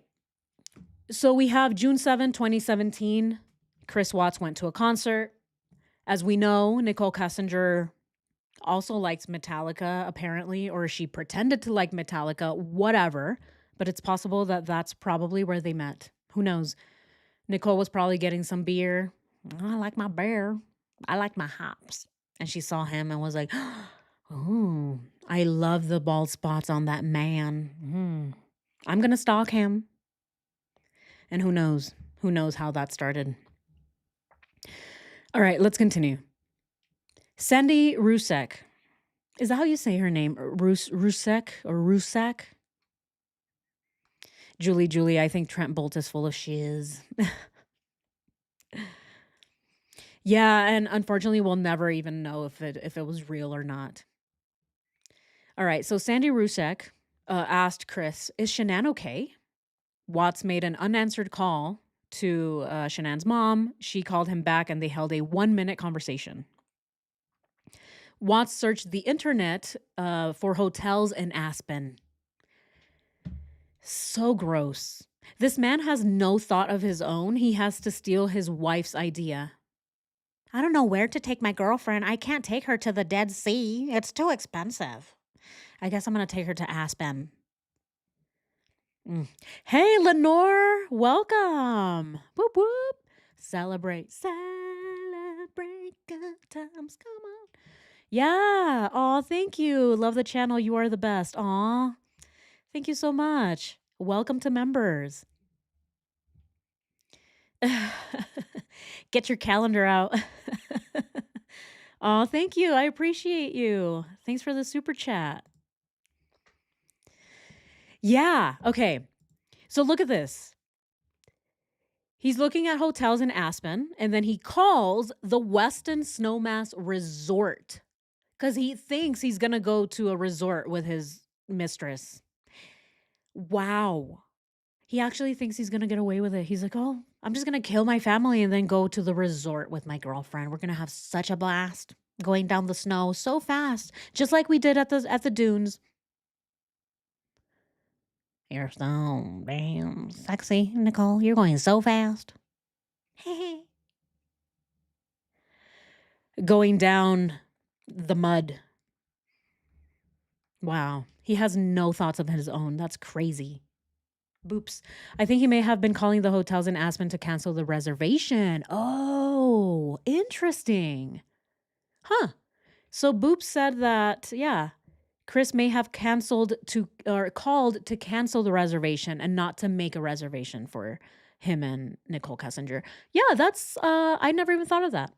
So we have June 7, 2017. Chris Watts went to a concert. As we know, Nichol Kessinger also likes Metallica, apparently, or she pretended to like Metallica, whatever. But it's possible that that's probably where they met. Who knows? Nicole was probably getting some beer. I like my beer. I like my hops. And she saw him and was like, oh, I love the bald spots on that man. I'm going to stalk him. And who knows? Who knows how that started? All right, let's continue. Sandy Rusek. Is that how you say her name? Rusek or Rusak? Julie, I think Trent Bolt is full of shiz. Yeah, and unfortunately, we'll never even know if it was real or not. All right, so Sandy Rusek asked Chris, "Is Shanann okay?" Watts made an unanswered call to Shanann's mom. She called him back, and they held a 1-minute conversation. Watts searched the internet for hotels in Aspen. So gross. This man has no thought of his own. He has to steal his wife's idea. I don't know where to take my girlfriend. I can't take her to the Dead Sea. It's too expensive. I guess I'm going to take her to Aspen. Hey, Lenore. Welcome. Whoop, whoop. Celebrate. Celebrate good times. Come on. Yeah. Aw, thank you. Love the channel. You are the best. Aw. Thank you so much. Welcome to members. Get your calendar out. Oh, thank you. I appreciate you. Thanks for the super chat. Yeah. Okay. So look at this. He's looking at hotels in Aspen, and then he calls the Westin Snowmass Resort because he thinks he's going to go to a resort with his mistress. Wow. He actually thinks he's gonna get away with it. He's like, "Oh, I'm just gonna kill my family and then go to the resort with my girlfriend. We're gonna have such a blast going down the snow so fast, just like we did at the dunes." You're so damn sexy, Nicole. You're going so fast. Going down the mud. Wow. He has no thoughts of his own. That's crazy. Boops. I think he may have been calling the hotels in Aspen to cancel the reservation. Oh, interesting. Huh. So Boop said that, yeah, Chris may have canceled to or called to cancel the reservation and not to make a reservation for him and Nichol Kessinger. Yeah, that's I never even thought of that.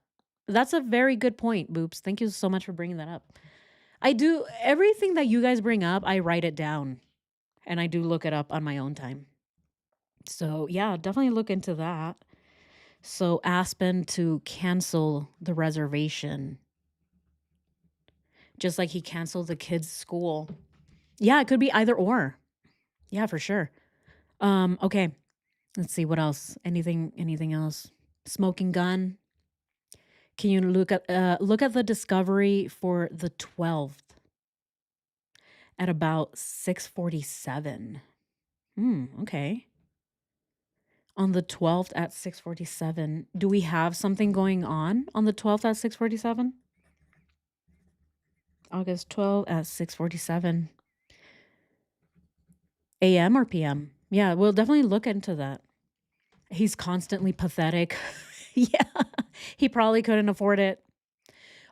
That's a very good point, Boops. Thank you so much for bringing that up. I do everything that you guys bring up, I write it down and I do look it up on my own time. So, yeah, definitely look into that. So, Aspen to cancel the reservation, just like he canceled the kids' school. Yeah, it could be either or. Yeah, for sure. Okay. Let's see what else. Anything else? Smoking gun. Can you look at the discovery for the 12th at about 6:47? Okay. On the 12th at 6:47. Do we have something going on the 12th at 6:47? August 12th at 6:47 AM or PM? Yeah, we'll definitely look into that. He's constantly pathetic. Yeah. He probably couldn't afford it.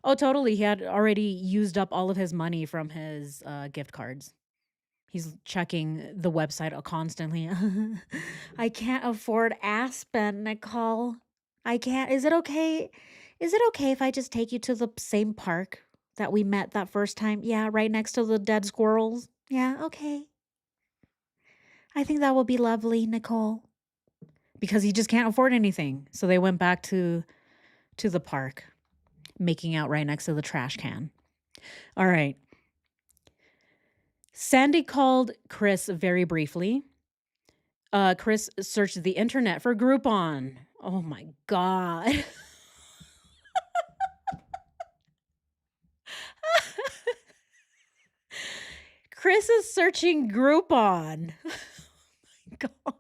Oh, totally. He had already used up all of his money from his gift cards. He's checking the website constantly. I can't afford Aspen, Nicole. I can't. Is it okay? Is it okay if I just take you to the same park that we met that first time? Yeah, right next to the dead squirrels. Yeah, okay. I think that will be lovely, Nicole. Because he just can't afford anything. So they went back to the park, making out right next to the trash can. All right. Sandy called Chris very briefly. Chris searched the internet for Groupon. Oh my God. Chris is searching Groupon. God.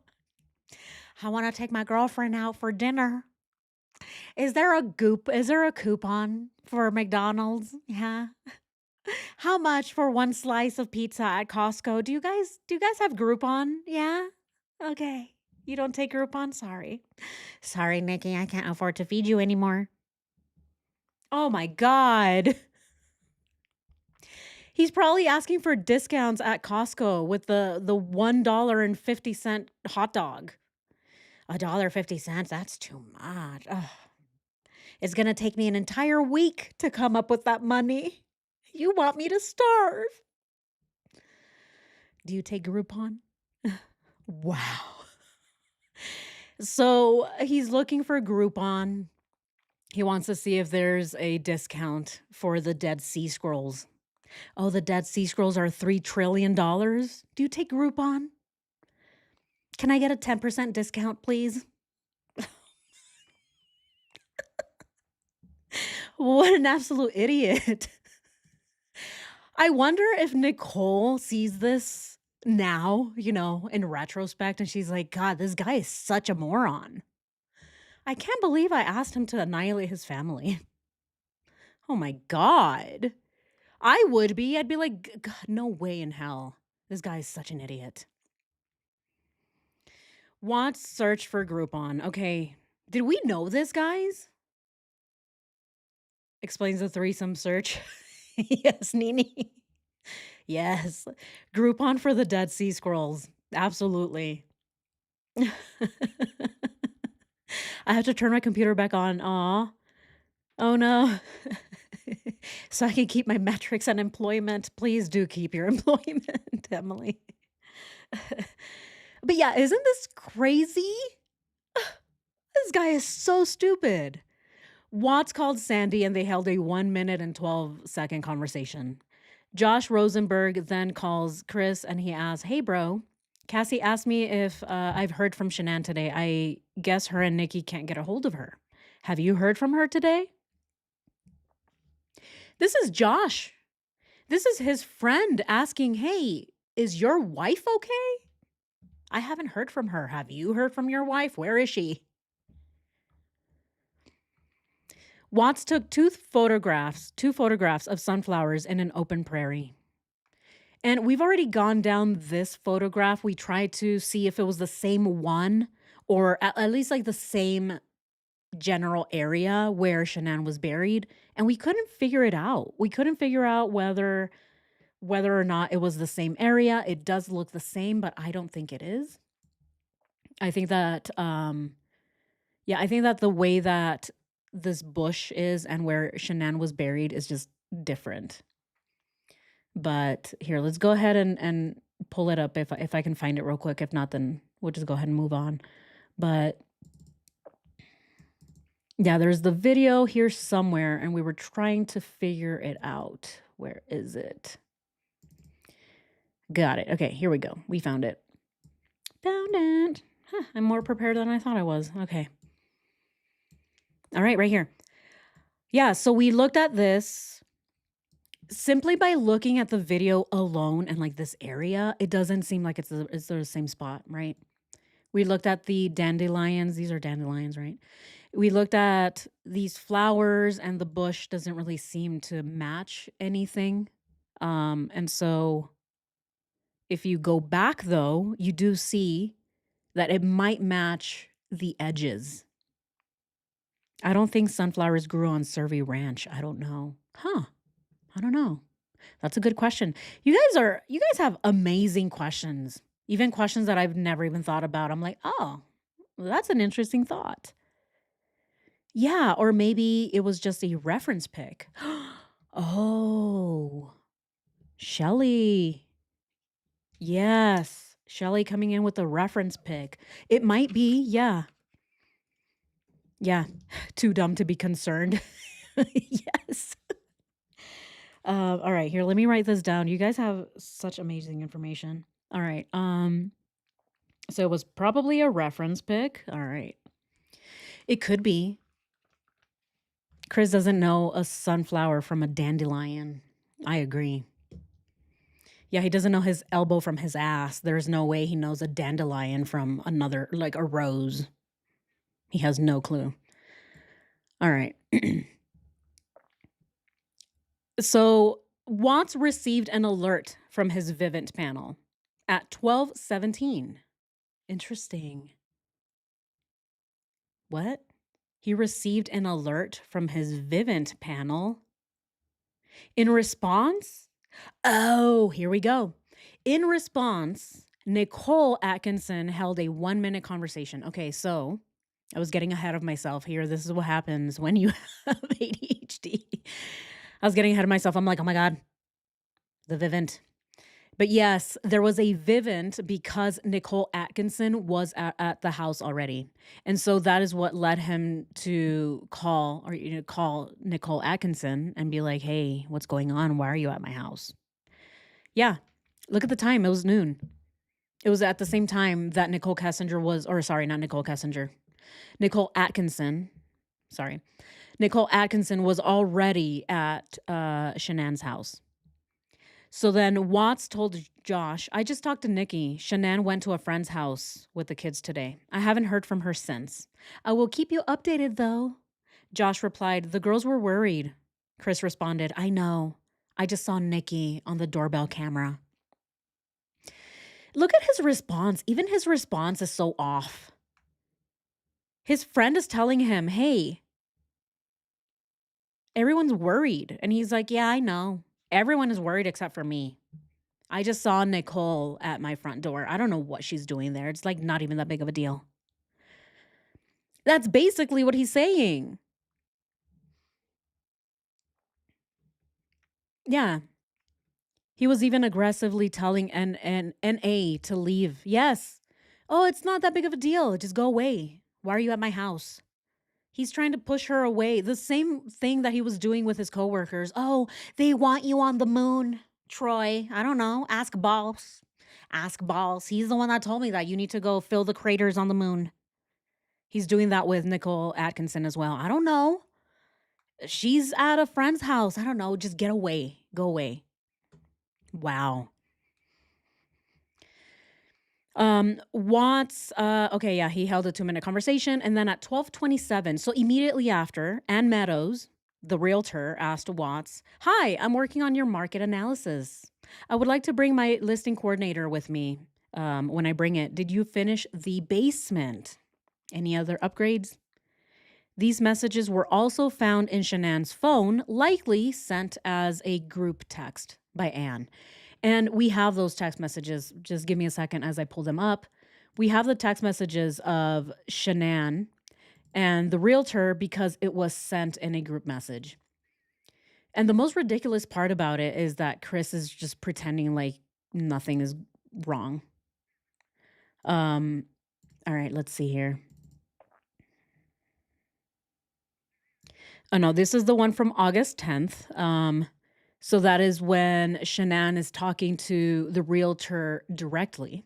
I want to take my girlfriend out for dinner. Is there a coupon for McDonald's? Yeah. How much for one slice of pizza at Costco? Do you guys have Groupon? Yeah? Okay. You don't take Groupon? Sorry. Sorry, Nikki, I can't afford to feed you anymore. Oh my God. He's probably asking for discounts at Costco with the $1.50 hot dog. $1.50, that's too much. Ugh. It's gonna take me an entire week to come up with that money. You want me to starve? Do you take Groupon? Wow. So he's looking for Groupon. He wants to see if there's a discount for the Dead Sea Scrolls. Oh, the Dead Sea Scrolls are $3 trillion. Do you take Groupon? Can I get a 10% discount, please? What an absolute idiot. I wonder if Nicole sees this now, in retrospect, and she's like, God, this guy is such a moron. I can't believe I asked him to annihilate his family. Oh my God. I would be. I'd be like, God, no way in hell. This guy is such an idiot. Wants search for Groupon. Okay. Did we know this, guys? Explains the threesome search. Yes, Nini. Yes. Groupon for the Dead Sea Scrolls. Absolutely. I have to turn my computer back on. Aw. Oh no. So I can keep my metrics and employment. Please do keep your employment, Emily. But yeah, isn't this crazy? This guy is so stupid. Watts called Sandy and they held a 1 minute and 12-second conversation. Josh Rosenberg then calls Chris and he asks, Hey, bro, Cassie asked me if I've heard from Shanann today. I guess her and Nikki can't get a hold of her. Have you heard from her today? This is Josh. This is his friend asking, hey, is your wife okay? I haven't heard from her. Have you heard from your wife? Where is she? Watts took two photographs of sunflowers in an open prairie. And we've already gone down this photograph. We tried to see if it was the same one or at least like the same general area where Shanann was buried, and we couldn't figure it out. We couldn't figure out whether or not it was the same area. It does look the same, but I don't think it is. I think that yeah, I think that the way that this bush is and where Shanann was buried is just different. But here, let's go ahead and pull it up if I can find it real quick. If not, then we'll just go ahead and move on. But yeah, there's the video here somewhere, and we were trying to figure it out. Where is it? Got it. Okay, here we go. We found it. Found it. Huh, I'm more prepared than I thought I was. Okay. All right, right here. Yeah, so we looked at this. Simply by looking at the video alone and like this area, it doesn't seem like it's the same spot, right? We looked at the dandelions. These are dandelions, right? We looked at these flowers, and the bush doesn't really seem to match anything. And so if you go back, though, you do see that it might match the edges. I don't think sunflowers grew on Survey Ranch. I don't know. Huh. I don't know. That's a good question. You guys have amazing questions. Even questions that I've never even thought about. I'm like, oh, that's an interesting thought. Yeah, or maybe it was just a reference pick. Oh, Shelly. Yes, Shelly coming in with a reference pick. It might be, yeah. Yeah, too dumb to be concerned. Yes. All right, here, let me write this down. You guys have such amazing information. All right. So it was probably a reference pick. All right. It could be. Chris doesn't know a sunflower from a dandelion. I agree. Yeah, he doesn't know his elbow from his ass. There's no way he knows a dandelion from another, like a rose. He has no clue. All right. So Watts received an alert from his Vivint panel at 12:17. Interesting. What? He received an alert from his Vivint panel. In response? Oh, here we go. In response, Nicole Atkinson held a 1-minute conversation. Okay, so I was getting ahead of myself here. This is what happens when you have ADHD. I was getting ahead of myself. I'm like, oh my God, the Vivint. But yes, there was a Vivint because Nicole Atkinson was at the house already. And so that is what led him to call Nicole Atkinson and be like, hey, what's going on? Why are you at my house? Yeah, look at the time. It was noon. It was at the same time that Nicole Kessinger was, or sorry, not Nicole Kessinger. Nicole Atkinson, sorry. Nicole Atkinson was already at Shanann's house. So then Watts told Josh, I just talked to Nikki. Shanann went to a friend's house with the kids today. I haven't heard from her since. I will keep you updated, though. Josh replied, the girls were worried. Chris responded, I know. I just saw Nikki on the doorbell camera. Look at his response. Even his response is so off. His friend is telling him, hey, everyone's worried. And he's like, yeah, I know. Everyone is worried except for me. I just saw Nicole at my front door. I don't know what she's doing there. It's like not even that big of a deal. That's basically what he's saying. Yeah. He was even aggressively telling NA to leave. Yes. Oh, it's not that big of a deal. Just go away. Why are you at my house? He's trying to push her away. The same thing that he was doing with his coworkers. Oh, they want you on the moon, Troy. I don't know. Ask boss. Ask Balls. He's the one that told me that you need to go fill the craters on the moon. He's doing that with Nicole Atkinson as well. I don't know. She's at a friend's house. I don't know. Just get away. Go away. Wow. Watts, okay, yeah, he held a 2-minute conversation. And then at 12:27, so immediately after, Ann Meadows, the realtor, asked Watts, "Hi, I'm working on your market analysis. I would like to bring my listing coordinator with me when I bring it. Did you finish the basement? Any other upgrades?" These messages were also found in Shannan's phone, likely sent as a group text by Anne. And we have those text messages. Just give me a second as I pull them up. We have the text messages of Shannan and the realtor because it was sent in a group message. And the most ridiculous part about it is that Chris is just pretending like nothing is wrong. All right, let's see here. Oh no, this is the one from August 10th. So that is when Shannan is talking to the realtor directly.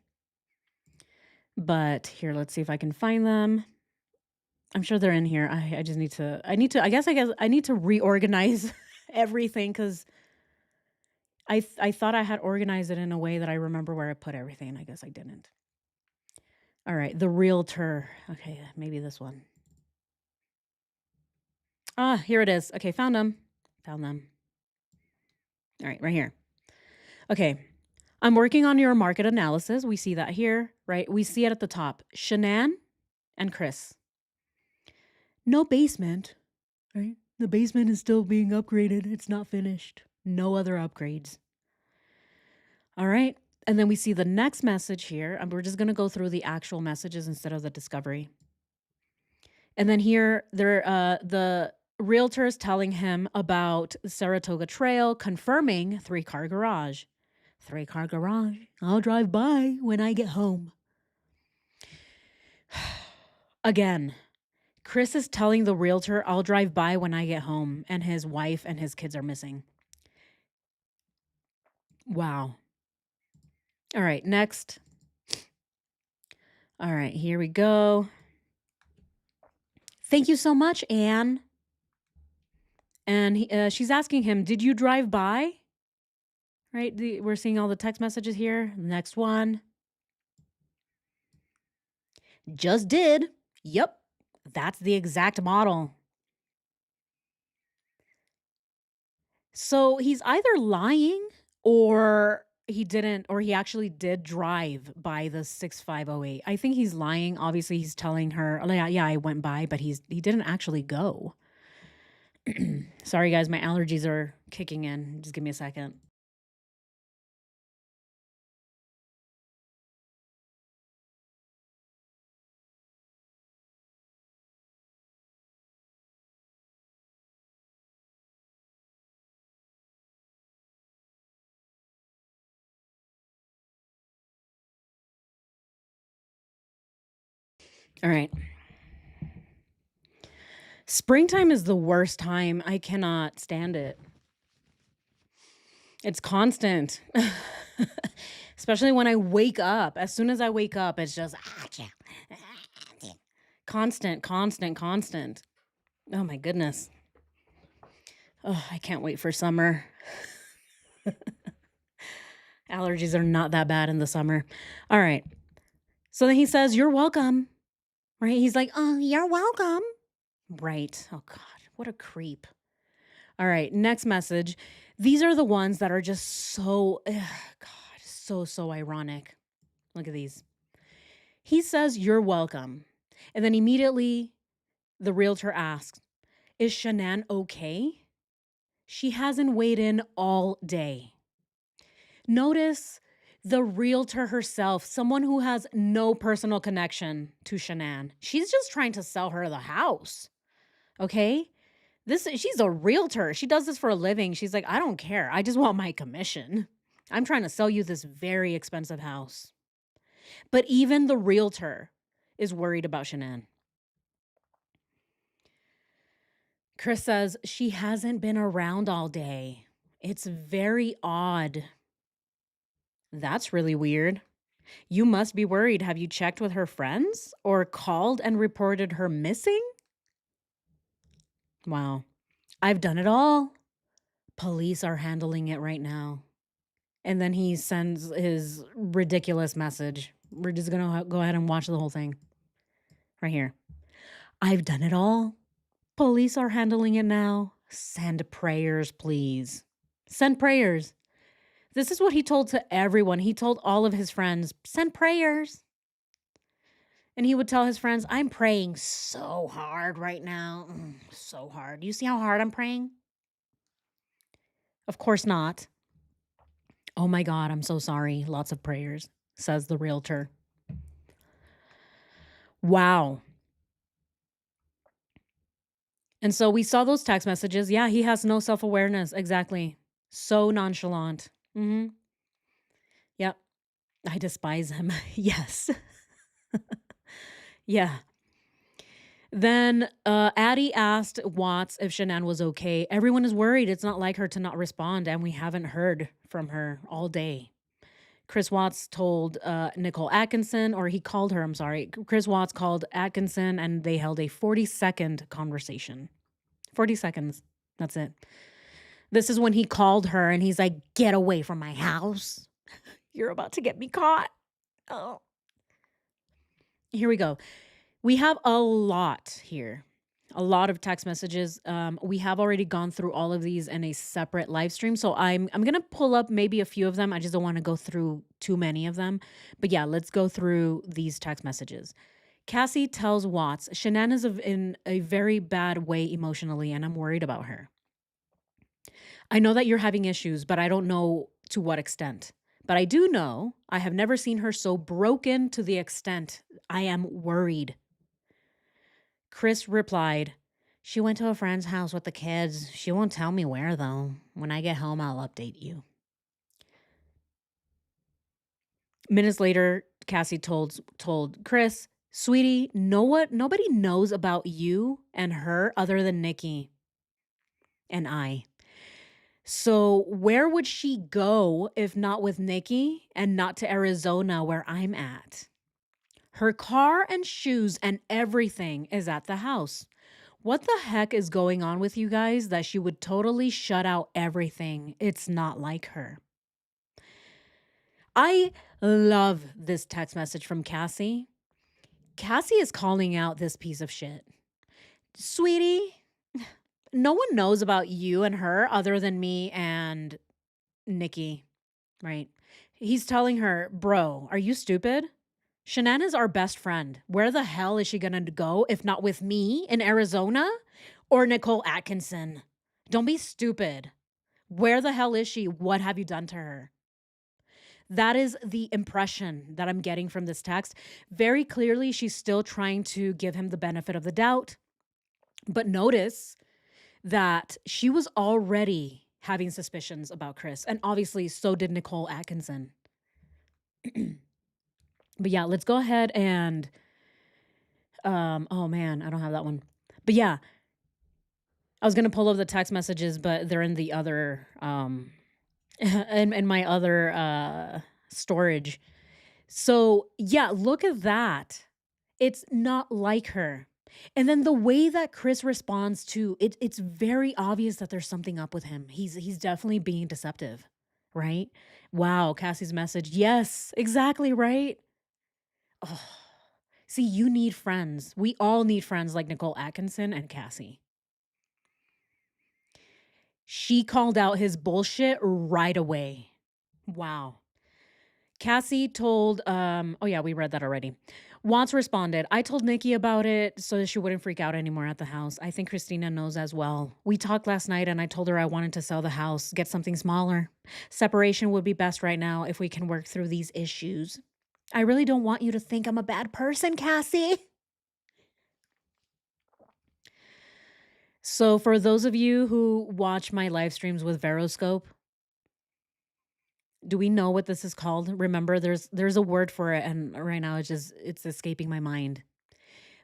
But here, let's see if I can find them. I'm sure they're in here. I just I guess I need to reorganize everything because I thought I had organized it in a way that I remember where I put everything. I guess I didn't. All right, the realtor. Okay, maybe this one. Ah, here it is. Okay, found them. Found them. All right, right here. Okay. I'm working on your market analysis. We see that here, right? We see it at the top. Shannan and Chris. No basement, right? The basement is still being upgraded. It's not finished. No other upgrades. All right. And then we see the next message here. And we're just going to go through the actual messages instead of the discovery. And then here, the realtor is telling him about Saratoga Trail, confirming 3-car garage. 3-car garage. I'll drive by when I get home. Again, Chris is telling the realtor, "I'll drive by when I get home," and his wife and his kids are missing. Wow. All right, next. All right, here we go. "Thank you so much, Anne." And she's asking him, "Did you drive by?" Right? We're seeing all the text messages here. Next one. "Just did. Yep, that's the exact model." So he's either lying or he actually did drive by the 6508. I think he's lying. Obviously, he's telling her, "Oh, yeah, I went by," but he didn't actually go. Sorry, guys, my allergies are kicking in. Just give me a second. All right. Springtime is the worst time. I cannot stand it. It's constant. Especially when I wake up. As soon as I wake up, it's just constant, constant, constant. Oh my goodness. Oh, I can't wait for summer. Allergies are not that bad in the summer. All right. So then he says, "You're welcome." Right? He's like, "Oh, you're welcome." Right. Oh God, what a creep. All right, next message. These are the ones that are just so, God, so ironic. Look at these. He says, "You're welcome." And then immediately the realtor asks, "Is Shannan okay? She hasn't weighed in all day." Notice the realtor herself, someone who has no personal connection to Shannan. She's just trying to sell her the house. Okay? She's a realtor. She does this for a living. She's like, "I don't care. I just want my commission. I'm trying to sell you this very expensive house." But even the realtor is worried about Shannan. Chris says, "She hasn't been around all day. It's very odd." That's really weird. You must be worried. Have you checked with her friends or called and reported her missing? Wow. I've done it all. Police are handling it right now. And then he sends his ridiculous message. We're just going to go ahead and watch the whole thing right here. I've done it all. Police are handling it now. Send prayers, please. Send prayers. This is what he told to everyone. He told all of his friends, send prayers. And he would tell his friends, I'm praying so hard right now. So hard. You see how hard I'm praying? Of course not. Oh my God, I'm so sorry. Lots of prayers, says the realtor. Wow. And so we saw those text messages. Yeah, he has no self awareness. Exactly. So nonchalant. Yep. I despise him. Yes. Yeah. Then Addie asked Watts if Shannan was okay. Everyone is worried. It's not like her to not respond, and we haven't heard from her all day. Chris Watts told Nicole Atkinson, or he called her, I'm sorry. Chris Watts called Atkinson, and they held a 40-second conversation. 40 seconds. That's it. This is when he called her, and he's like, get away from my house. You're about to get me caught. Oh. Here we go. We have a lot here, a lot of text messages. We have already gone through all of these in a separate live stream, so I'm gonna pull up maybe a few of them. I just don't want to go through too many of them, but yeah, let's go through these text messages. Cassie tells Watts, Shannan is in a very bad way emotionally, and I'm worried about her. I know that you're having issues, but I don't know to what extent. But I do know I have never seen her so broken to the extent I am worried. Chris replied, she went to a friend's house with the kids. She won't tell me where, though. When I get home, I'll update you. Minutes later, Cassie told Chris, sweetie, know what? Nobody knows about you and her other than Nikki and I. So where would she go if not with Nikki and not to Arizona where I'm at? Her car and shoes and everything is at the house. What the heck is going on with you guys that she would totally shut out everything? It's not like her. I love this text message from Cassie. Cassie is calling out this piece of shit. Sweetie, no one knows about you and her other than me and Nikki, right? He's telling her, bro, are you stupid? Shannan is our best friend. Where the hell is she going to go if not with me in Arizona or Nicole Atkinson? Don't be stupid. Where the hell is she? What have you done to her? That is the impression that I'm getting from this text. Very clearly, she's still trying to give him the benefit of the doubt. But notice that she was already having suspicions about Chris. And obviously, so did Nicole Atkinson. But yeah, let's go ahead and oh man, I don't have that one. But yeah, I was gonna pull up the text messages, but they're in the other in my other storage. So yeah, look at that. It's not like her. And then the way that Chris responds to it, it's very obvious that there's something up with him. He's definitely being deceptive, right? Wow, Cassie's message. Yes, exactly, right? Oh, see, you need friends. We all need friends like Nicole Atkinson and Cassie. She called out his bullshit right away. Wow. Cassie told, oh yeah, we read that already. Watts responded, I told Nikki about it so that she wouldn't freak out anymore at the house. I think Christina knows as well. We talked last night and I told her I wanted to sell the house, get something smaller. Separation would be best right now if we can work through these issues. I really don't want you to think I'm a bad person, Cassie. So for those of you who watch my live streams with Veroscope, do we know what this is called? Remember, there's a word for it, and right now it's escaping my mind.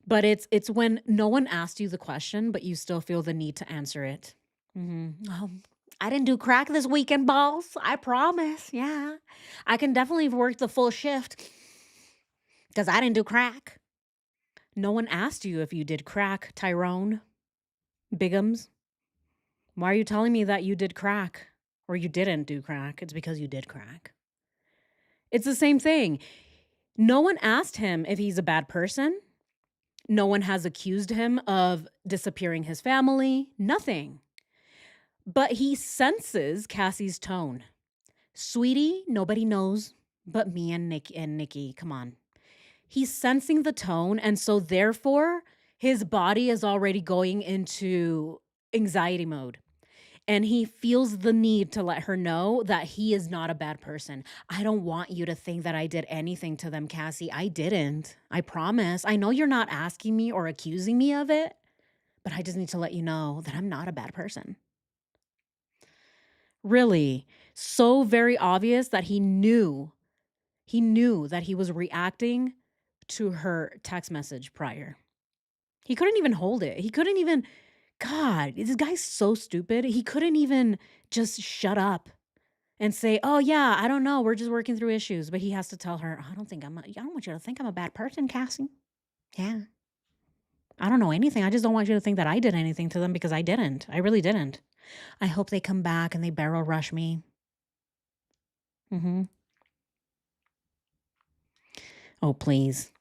But it's when no one asked you the question, but you still feel the need to answer it. Oh, I didn't do crack this weekend, boss. I promise. Yeah. I can definitely work the full shift because I didn't do crack. No one asked you if you did crack, Tyrone. Bigums. Why are you telling me that you did crack or you didn't do crack? It's because you did crack. It's the same thing. No one asked him if he's a bad person. No one has accused him of disappearing his family. Nothing. But he senses Cassie's tone. Sweetie, nobody knows but me and Nikki. Come on. He's sensing the tone, and so therefore his body is already going into anxiety mode. And he feels the need to let her know that he is not a bad person. I don't want you to think that I did anything to them, Cassie. I didn't. I promise. I know you're not asking me or accusing me of it, but I just need to let you know that I'm not a bad person. Really. So very obvious that he knew that he was reacting to her text message prior. He couldn't even hold it. He couldn't even, God, this guy's so stupid. He couldn't even just shut up and say, "Oh yeah, I don't know. We're just working through issues." But he has to tell her, I don't want you to think I'm a bad person, Cassie. Yeah. I don't know anything. I just don't want you to think that I did anything to them because I didn't. I really didn't. I hope they come back and they barrel rush me. Mm-hmm. Oh, please.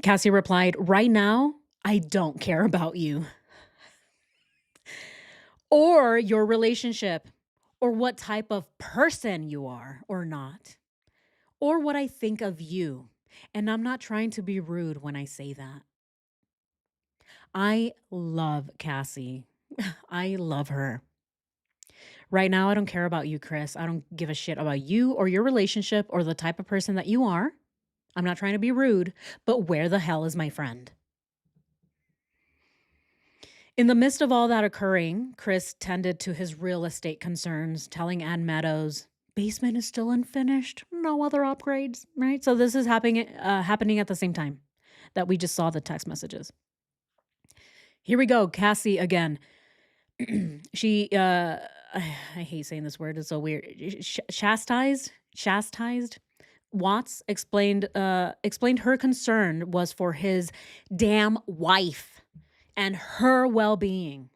Cassie replied, "Right now, I don't care about you or your relationship or what type of person you are or not or what I think of you. And I'm not trying to be rude when I say that. I love Cassie. I love her. Right now, I don't care about you, Chris. I don't give a shit about you or your relationship or the type of person that you are. I'm not trying to be rude, but where the hell is my friend?" In the midst of all that occurring, Chris tended to his real estate concerns, telling Ann Meadows, "Basement is still unfinished, no other upgrades," right? So this is happening at the same time that we just saw the text messages. Here we go, Cassie again. She, I hate saying this word, it's so weird. Chastised. Watts explained her concern was for his damn wife and her well-being.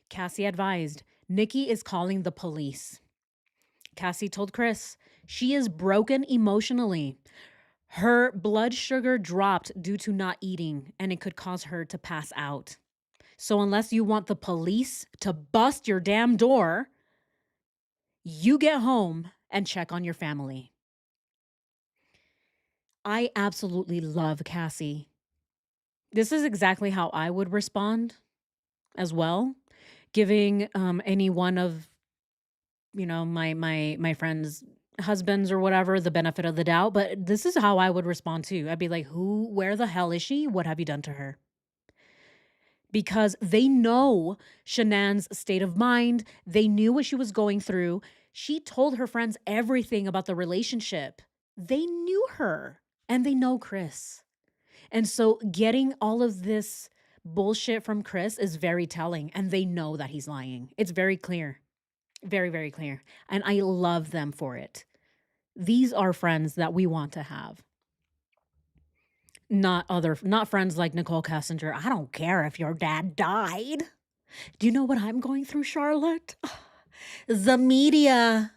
Cassie advised, "Nikki is calling the police." Cassie told Chris, "She is broken emotionally. Her blood sugar dropped due to not eating, and it could cause her to pass out. So unless you want the police to bust your damn door, you get home and check on your family." I absolutely love Cassie. This is exactly how I would respond as well, giving any one of my friends' husbands or whatever the benefit of the doubt. But this is how I would respond too. I'd be like, where the hell is she? What have you done to her? Because they know Shannan's state of mind. They knew what she was going through. She told her friends everything about the relationship. They knew her and they know Chris. And so getting all of this bullshit from Chris is very telling. And they know that he's lying. It's very clear. Very, very clear. And I love them for it. These are friends that we want to have. Not friends like Nichol Kessinger. "I don't care if your dad died. Do you know what I'm going through, Charlotte? The media.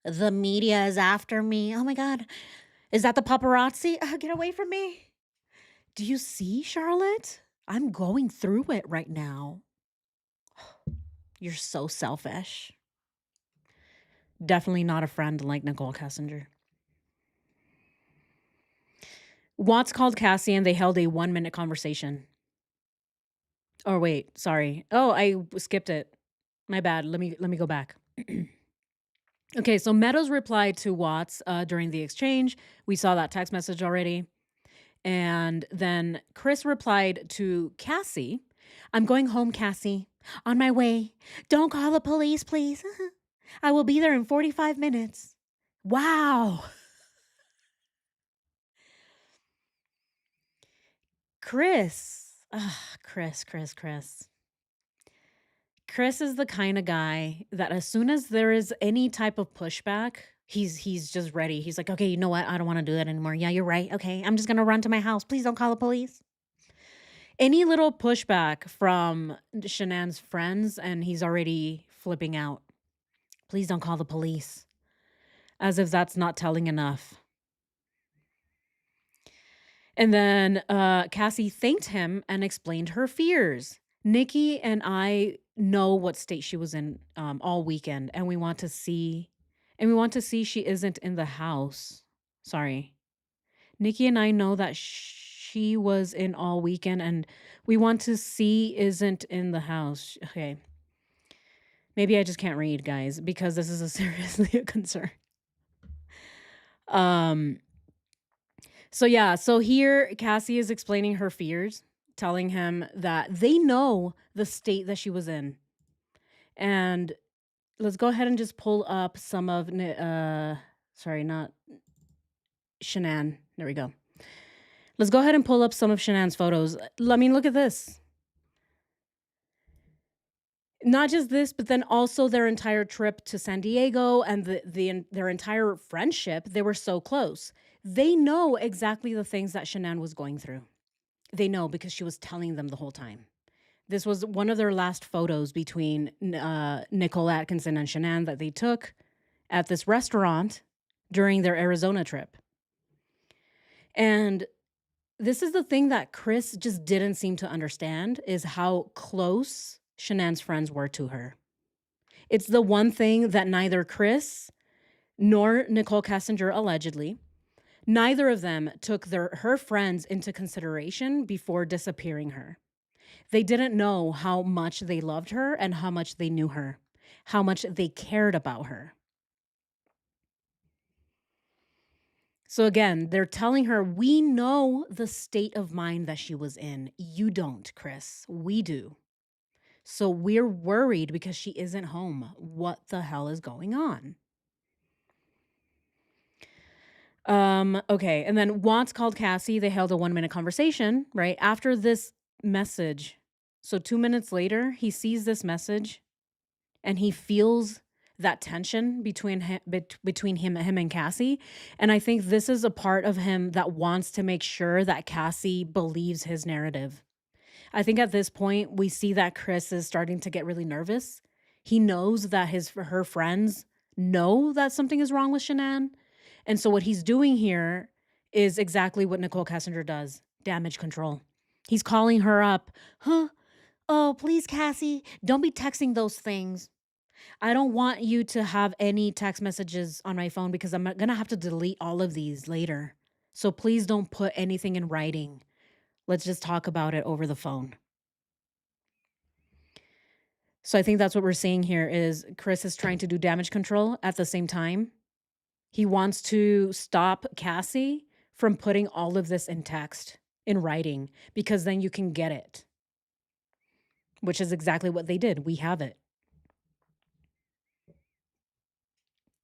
The media is after me. Oh my God. Is that the paparazzi? Get away from me. Do you see, Charlotte? I'm going through it right now." You're so selfish. Definitely not a friend like Nichol Kessinger. Watts called Cassie and they held a 1-minute conversation. Oh, wait, sorry. Oh, I skipped it. My bad. Let me go back. Okay, so Meadows replied to Watts during the exchange. We saw that text message already. And then Chris replied to Cassie, "I'm going home, Cassie. On my way. Don't call the police, please. I will be there in 45 minutes." Wow. Chris. Chris. Chris is the kind of guy that as soon as there is any type of pushback, he's just ready. He's like, "Okay, you know what? I don't wanna do that anymore. Yeah, you're right. Okay, I'm just gonna run to my house. Please don't call the police." Any little pushback from Shanann's friends, and he's already flipping out. "Please don't call the police." As if that's not telling enough. And then, Cassie thanked him and explained her fears. Nikki and I know what state she was in, all weekend, and we want to see she isn't in the house. Sorry. Nikki and I know that she was in all weekend, and we want to see isn't in the house. Okay. Maybe I just can't read, guys, because this is a seriously a concern. Um So yeah, so here Cassie is explaining her fears, telling him that they know the state that she was in. And let's go ahead and just pull up some of sorry, not Shanann. There we go. Let's go ahead and pull up some of Shanann's photos. I mean, look at this. Not just this, but then also their entire trip to San Diego and their entire friendship. They were so close. They know exactly the things that Shanann was going through. They know because she was telling them the whole time. This was one of their last photos between Nicole Atkinson and Shanann that they took at this restaurant during their Arizona trip. And this is the thing that Chris just didn't seem to understand is how close Shanann's friends were to her. It's the one thing that neither Chris nor Nichol Kessinger allegedly, neither of them took her friends into consideration before disappearing her. They didn't know how much they loved her and how much they knew her, how much they cared about her. So again, they're telling her, we know the state of mind that she was in. You don't, Chris. We do. So we're worried because she isn't home. What the hell is going on? Okay. And then Watts called Cassie. They held a 1-minute conversation, right? After this message. So 2 minutes later, he sees this message and he feels that tension between him and Cassie. And I think this is a part of him that wants to make sure that Cassie believes his narrative. I think at this point we see that Chris is starting to get really nervous. He knows that her friends know that something is wrong with Shanann. And so what he's doing here is exactly what Nichol Kessinger does. Damage control. He's calling her up. Huh? Oh, please, Cassie, don't be texting those things. I don't want you to have any text messages on my phone because I'm going to have to delete all of these later. So please don't put anything in writing. Let's just talk about it over the phone. So I think that's what we're seeing here is Chris is trying to do damage control at the same time. He wants to stop Cassie from putting all of this in text, in writing, because then you can get it, which is exactly what they did. We have it.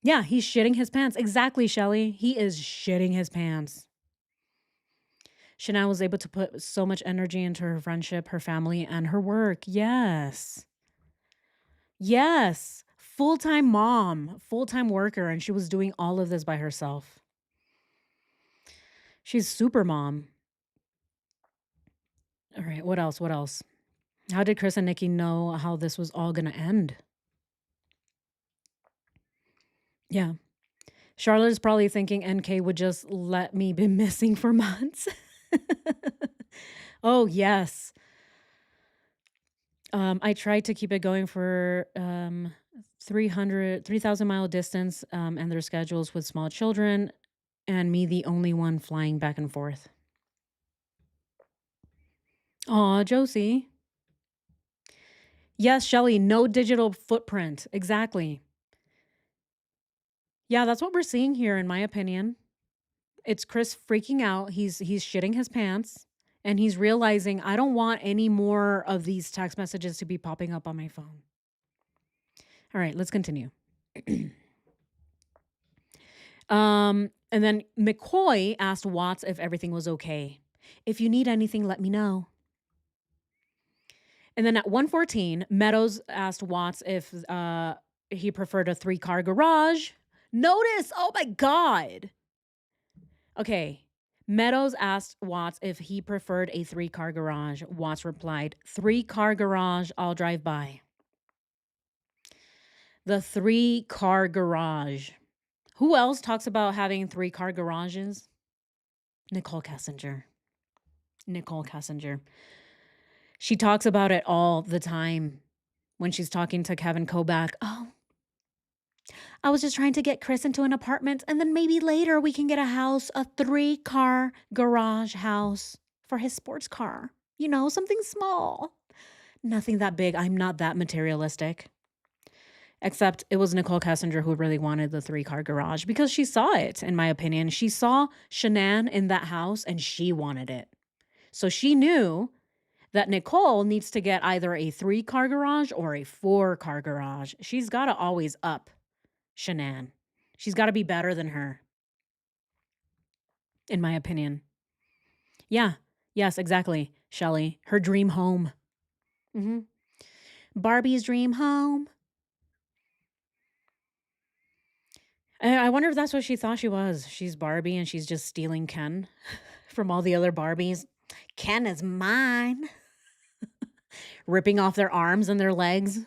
Yeah, he's shitting his pants. Exactly, Shelly. He is shitting his pants. Shanann was able to put so much energy into her friendship, her family, and her work. Yes. Yes. Full-time mom, full-time worker, and she was doing all of this by herself. She's super mom. All right, what else? What else? How did Chris and Nikki know how this was all gonna end? Yeah. Charlotte is probably thinking NK would just let me be missing for months. Oh, yes. I tried to keep it going for 3,000 mile distance and their schedules with small children and me the only one flying back and forth. Aw, Josie. Yes, Shelly, no digital footprint. Exactly. Yeah, that's what we're seeing here, in my opinion. It's Chris freaking out. He's shitting his pants and he's realizing I don't want any more of these text messages to be popping up on my phone. All right, let's continue. And then McCoy asked Watts if everything was okay. If you need anything, let me know. And then at 1:14, Meadows asked Watts if he preferred a 3-car garage. Notice, oh my God. Okay. Meadows asked Watts if he preferred a 3-car garage. Watts replied, 3-car garage, I'll drive by. The 3-car garage. Who else talks about having 3-car garages? Nichol Kessinger. Nichol Kessinger. She talks about it all the time when she's talking to Kevin Kovac. Oh, I was just trying to get Chris into an apartment, and then maybe later we can get a house, a 3-car garage house for his sports car. You know, something small. Nothing that big. I'm not that materialistic. Except it was Nichol Kessinger who really wanted the 3-car garage because she saw it, in my opinion. She saw Shannan in that house and she wanted it. So she knew that Nichol needs to get either a 3-car garage or a 4-car garage. She's got to always up Shannan. She's got to be better than her, in my opinion. Yeah. Yes, exactly, Shelley. Her dream home. Barbie's dream home. I wonder if that's what she thought she was. She's Barbie and she's just stealing Ken from all the other Barbies. Ken is mine. Ripping off their arms and their legs.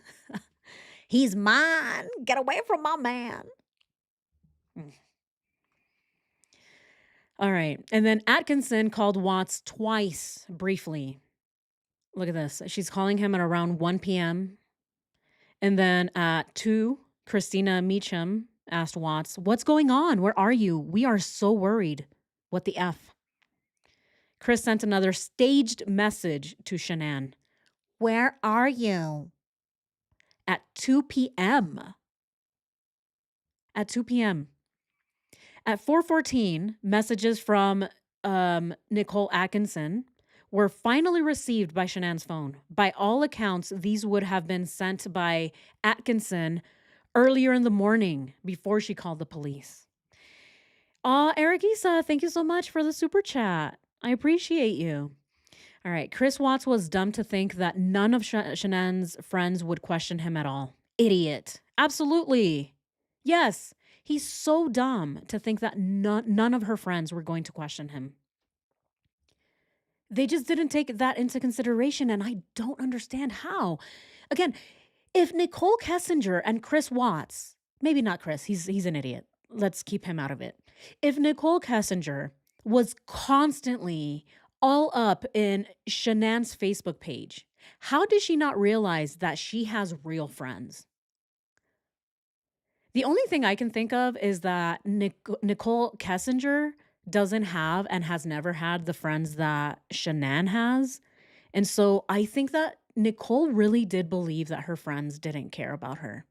He's mine. Get away from my man. All right. And then Atkinson called Watts twice briefly. Look at this. She's calling him at around 1 p.m. And then at 2, Christina Meacham asked Watts, what's going on? Where are you? We are so worried. What the F? Chris sent another staged message to Shannan. Where are you? At 2 p.m. At 2 p.m. At 4:14, messages from Nicole Atkinson were finally received by Shannan's phone. By all accounts, these would have been sent by Atkinson earlier in the morning before she called the police. Eric Issa, thank you so much for the super chat. I appreciate you. All right. Chris Watts was dumb to think that none of Shannan's friends would question him at all. Idiot. Absolutely. Yes. He's so dumb to think that none of her friends were going to question him. They just didn't take that into consideration, and I don't understand how. Again, if Nichol Kessinger and Chris Watts, maybe not Chris, he's an idiot. Let's keep him out of it. If Nichol Kessinger was constantly all up in Shannan's Facebook page, how did she not realize that she has real friends? The only thing I can think of is that Nichol Kessinger doesn't have and has never had the friends that Shannan has. And so I think that Nicole really did believe that her friends didn't care about her.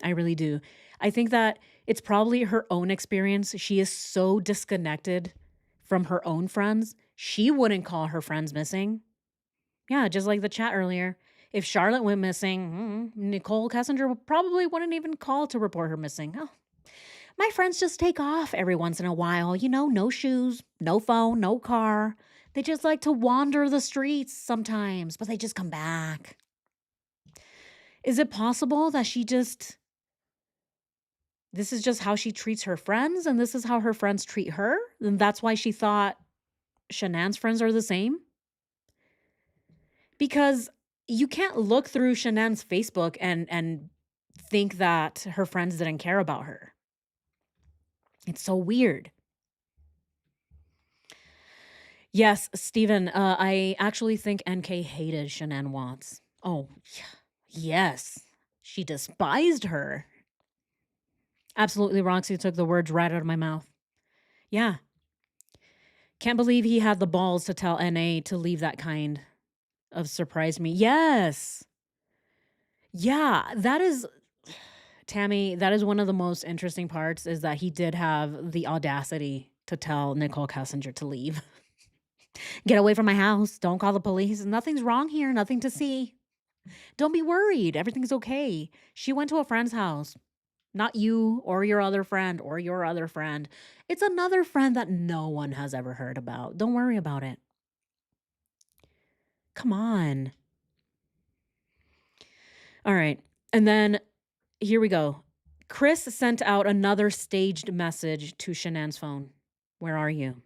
I really do. I think that it's probably her own experience. She is so disconnected from her own friends. She wouldn't call her friends missing. Yeah, just like the chat earlier. If Charlotte went missing, Nichol Kessinger probably wouldn't even call to report her missing. Oh, my friends just take off every once in a while. You know, no shoes, no phone, no car. They just like to wander the streets sometimes, but they just come back. Is it possible that this is just how she treats her friends and this is how her friends treat her? And that's why she thought Shannan's friends are the same? Because you can't look through Shannan's Facebook and think that her friends didn't care about her. It's so weird. Yes, Stephen, I actually think NK hated Shannan Watts. Oh, yes. She despised her. Absolutely, Roxy took the words right out of my mouth. Yeah. Can't believe he had the balls to tell NA to leave that kind of surprise me. Yes. Yeah, that is, Tammy, that is one of the most interesting parts is that he did have the audacity to tell Nichol Kessinger to leave. Get away from my house. Don't call the police. Nothing's wrong here. Nothing to see. Don't be worried. Everything's okay. She went to a friend's house. Not you or your other friend or your other friend. It's another friend that no one has ever heard about. Don't worry about it. Come on. All right. And then here we go. Chris sent out another staged message to Shannan's phone. Where are you?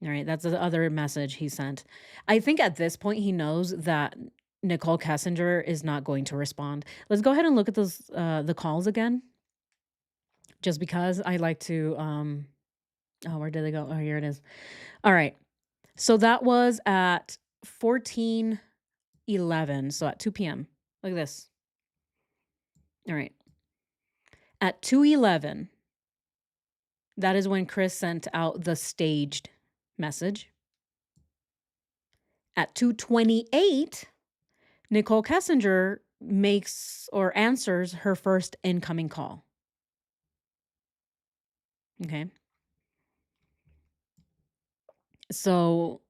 All right. That's the other message he sent. I think at this point he knows that Nichol Kessinger is not going to respond. Let's go ahead and look at those the calls again. Just because I like to oh, where did they go? Oh, here it is. All right. So that was at 14:11. So at 2 p.m. Look at this. All right. At 2:11, that is when Chris sent out the staged message. At 2:28, Nichol Kessinger makes or answers her first incoming call. Okay. So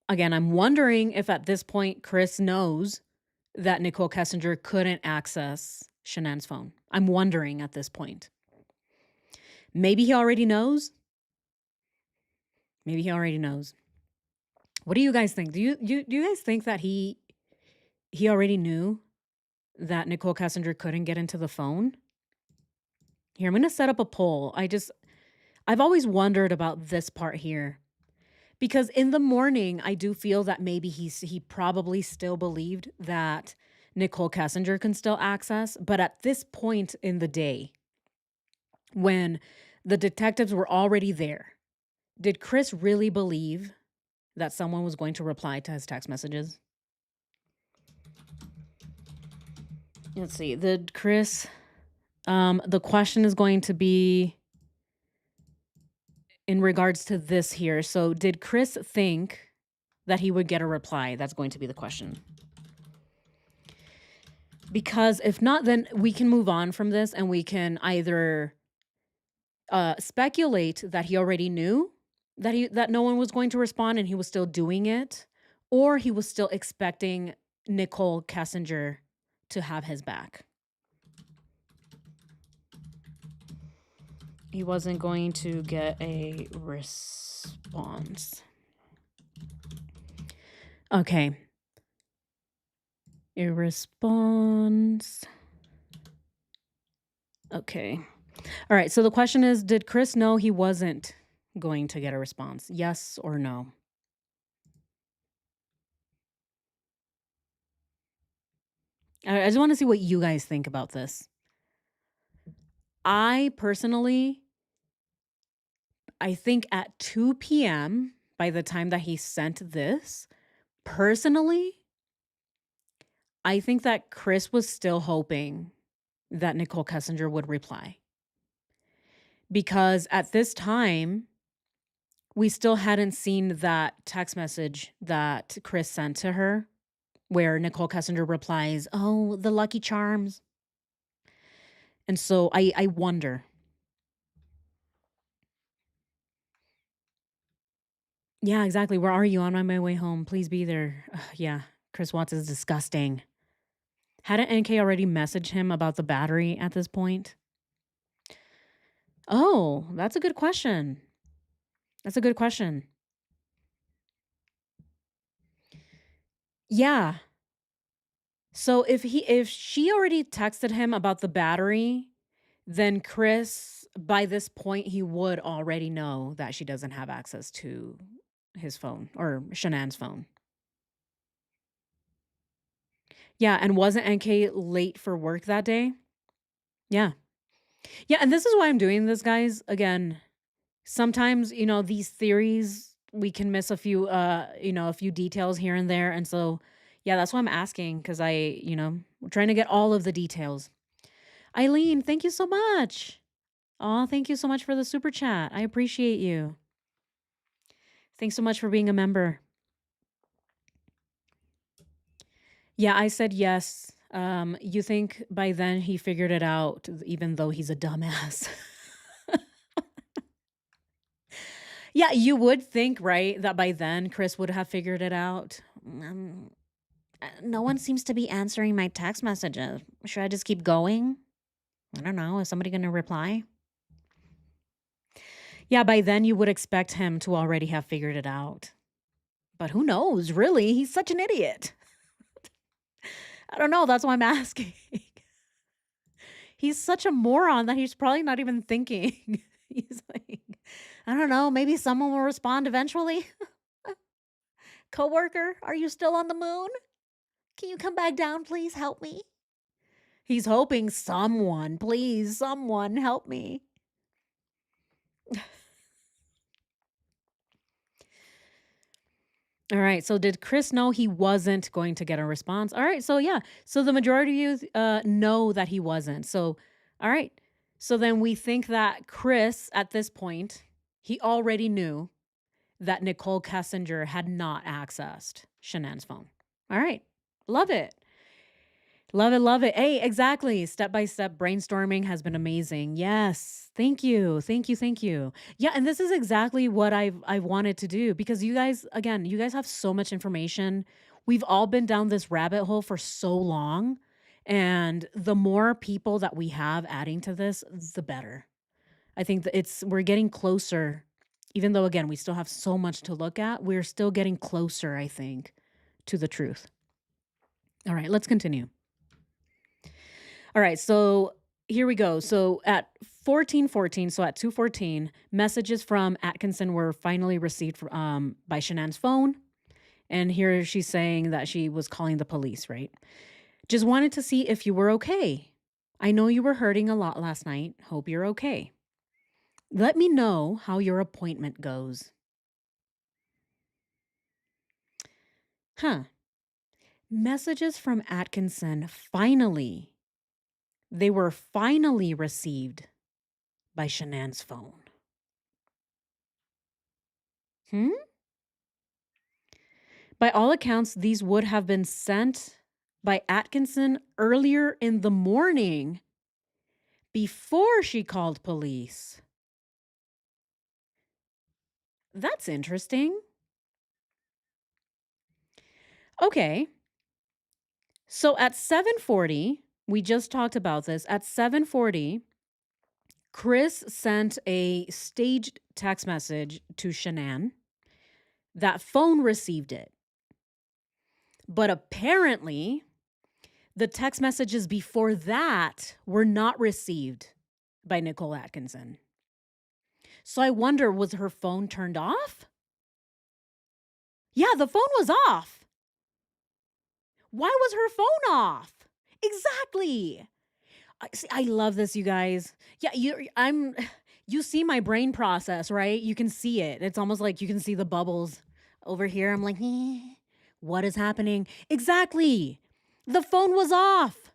again, I'm wondering if at this point Chris knows that Nichol Kessinger couldn't access Shannan's phone. I'm wondering at this point. Maybe he already knows. Maybe he already knows. What do you guys think? Do you guys think that he already knew that Nichol Kessinger couldn't get into the phone? Here, I'm going to set up a poll. I've always wondered about this part here. Because in the morning, I do feel that maybe he probably still believed that Nichol Kessinger can still access, but at this point in the day, when the detectives were already there, did Chris really believe that someone was going to reply to his text messages? Let's see. Did Chris the question is going to be in regards to this here. So, did Chris think that he would get a reply? That's going to be the question. Because if not, then we can move on from this and we can either speculate that he already knew that no one was going to respond and he was still doing it, or he was still expecting Nichol Kessinger to have his back. He wasn't going to get a response. Okay. A response. Okay. All right. So the question is, did Chris know he wasn't going to get a response? Yes or no? I just want to see what you guys think about this. I personally, I think at 2 p.m., by the time that he sent this, personally, I think that Chris was still hoping that Nichol Kessinger would reply. Because at this time, we still hadn't seen that text message that Chris sent to her where Nichol Kessinger replies, "Oh, the Lucky Charms." And so I wonder. Yeah, exactly. Where are you? On my way home. Please be there. Ugh, yeah, Chris Watts is disgusting. Hadn't NK already messaged him about the battery at this point? Oh, that's a good question. That's a good question. Yeah. So if she already texted him about the battery, then Chris, by this point, he would already know that she doesn't have access to his phone or Shannan's phone. Yeah, and wasn't NK late for work that day? Yeah. Yeah, and this is why I'm doing this, guys. Again, sometimes, these theories, we can miss a few details here and there. And so, yeah, that's why I'm asking because we're trying to get all of the details. Eileen, thank you so much. Oh, thank you so much for the super chat. I appreciate you. Thanks so much for being a member. Yeah, I said yes. You think by then he figured it out, even though he's a dumbass. Yeah, you would think, right, that by then Chris would have figured it out. No one seems to be answering my text messages. Should I just keep going? I don't know. Is somebody going to reply? Yeah, by then you would expect him to already have figured it out. But who knows, really? He's such an idiot. I don't know, that's why I'm asking. He's such a moron that he's probably not even thinking. He's like, "I don't know, maybe someone will respond eventually. Coworker, are you still on the moon? Can you come back down, please? Help me." He's hoping someone, please, someone help me. All right. So did Chris know he wasn't going to get a response? All right. So yeah. So the majority of you know that he wasn't. So all right. So then we think that Chris at this point, he already knew that Nichol Kessinger had not accessed Shannan's phone. All right. Love it. Love it, love it. Hey, exactly. Step by step brainstorming has been amazing. Yes. Thank you. Thank you. Thank you. Yeah, and this is exactly what I've wanted to do because you guys again, you guys have so much information. We've all been down this rabbit hole for so long, and the more people that we have adding to this, the better. I think that we're getting closer even though again, we still have so much to look at. We're still getting closer, I think, to the truth. All right, let's continue. All right, so here we go. So at 14:14, so at 2:14, messages from Atkinson were finally received by Shannan's phone. And here she's saying that she was calling the police, right? Just wanted to see if you were okay. I know you were hurting a lot last night. Hope you're okay. Let me know how your appointment goes. Huh. Messages from Atkinson finally. They were finally received by Shannan's phone. Hmm? By all accounts, these would have been sent by Atkinson earlier in the morning before she called police. That's interesting. Okay. So at 7:40, we just talked about this. At 7:40, Chris sent a staged text message to Shannan. That phone received it. But apparently, the text messages before that were not received by Nicole Atkinson. So I wonder, was her phone turned off? Yeah, the phone was off. Why was her phone off? Exactly. I love this, you guys. Yeah, you see my brain process, right? You can see it. It's almost like you can see the bubbles over here. I'm like, what is happening? Exactly. The phone was off.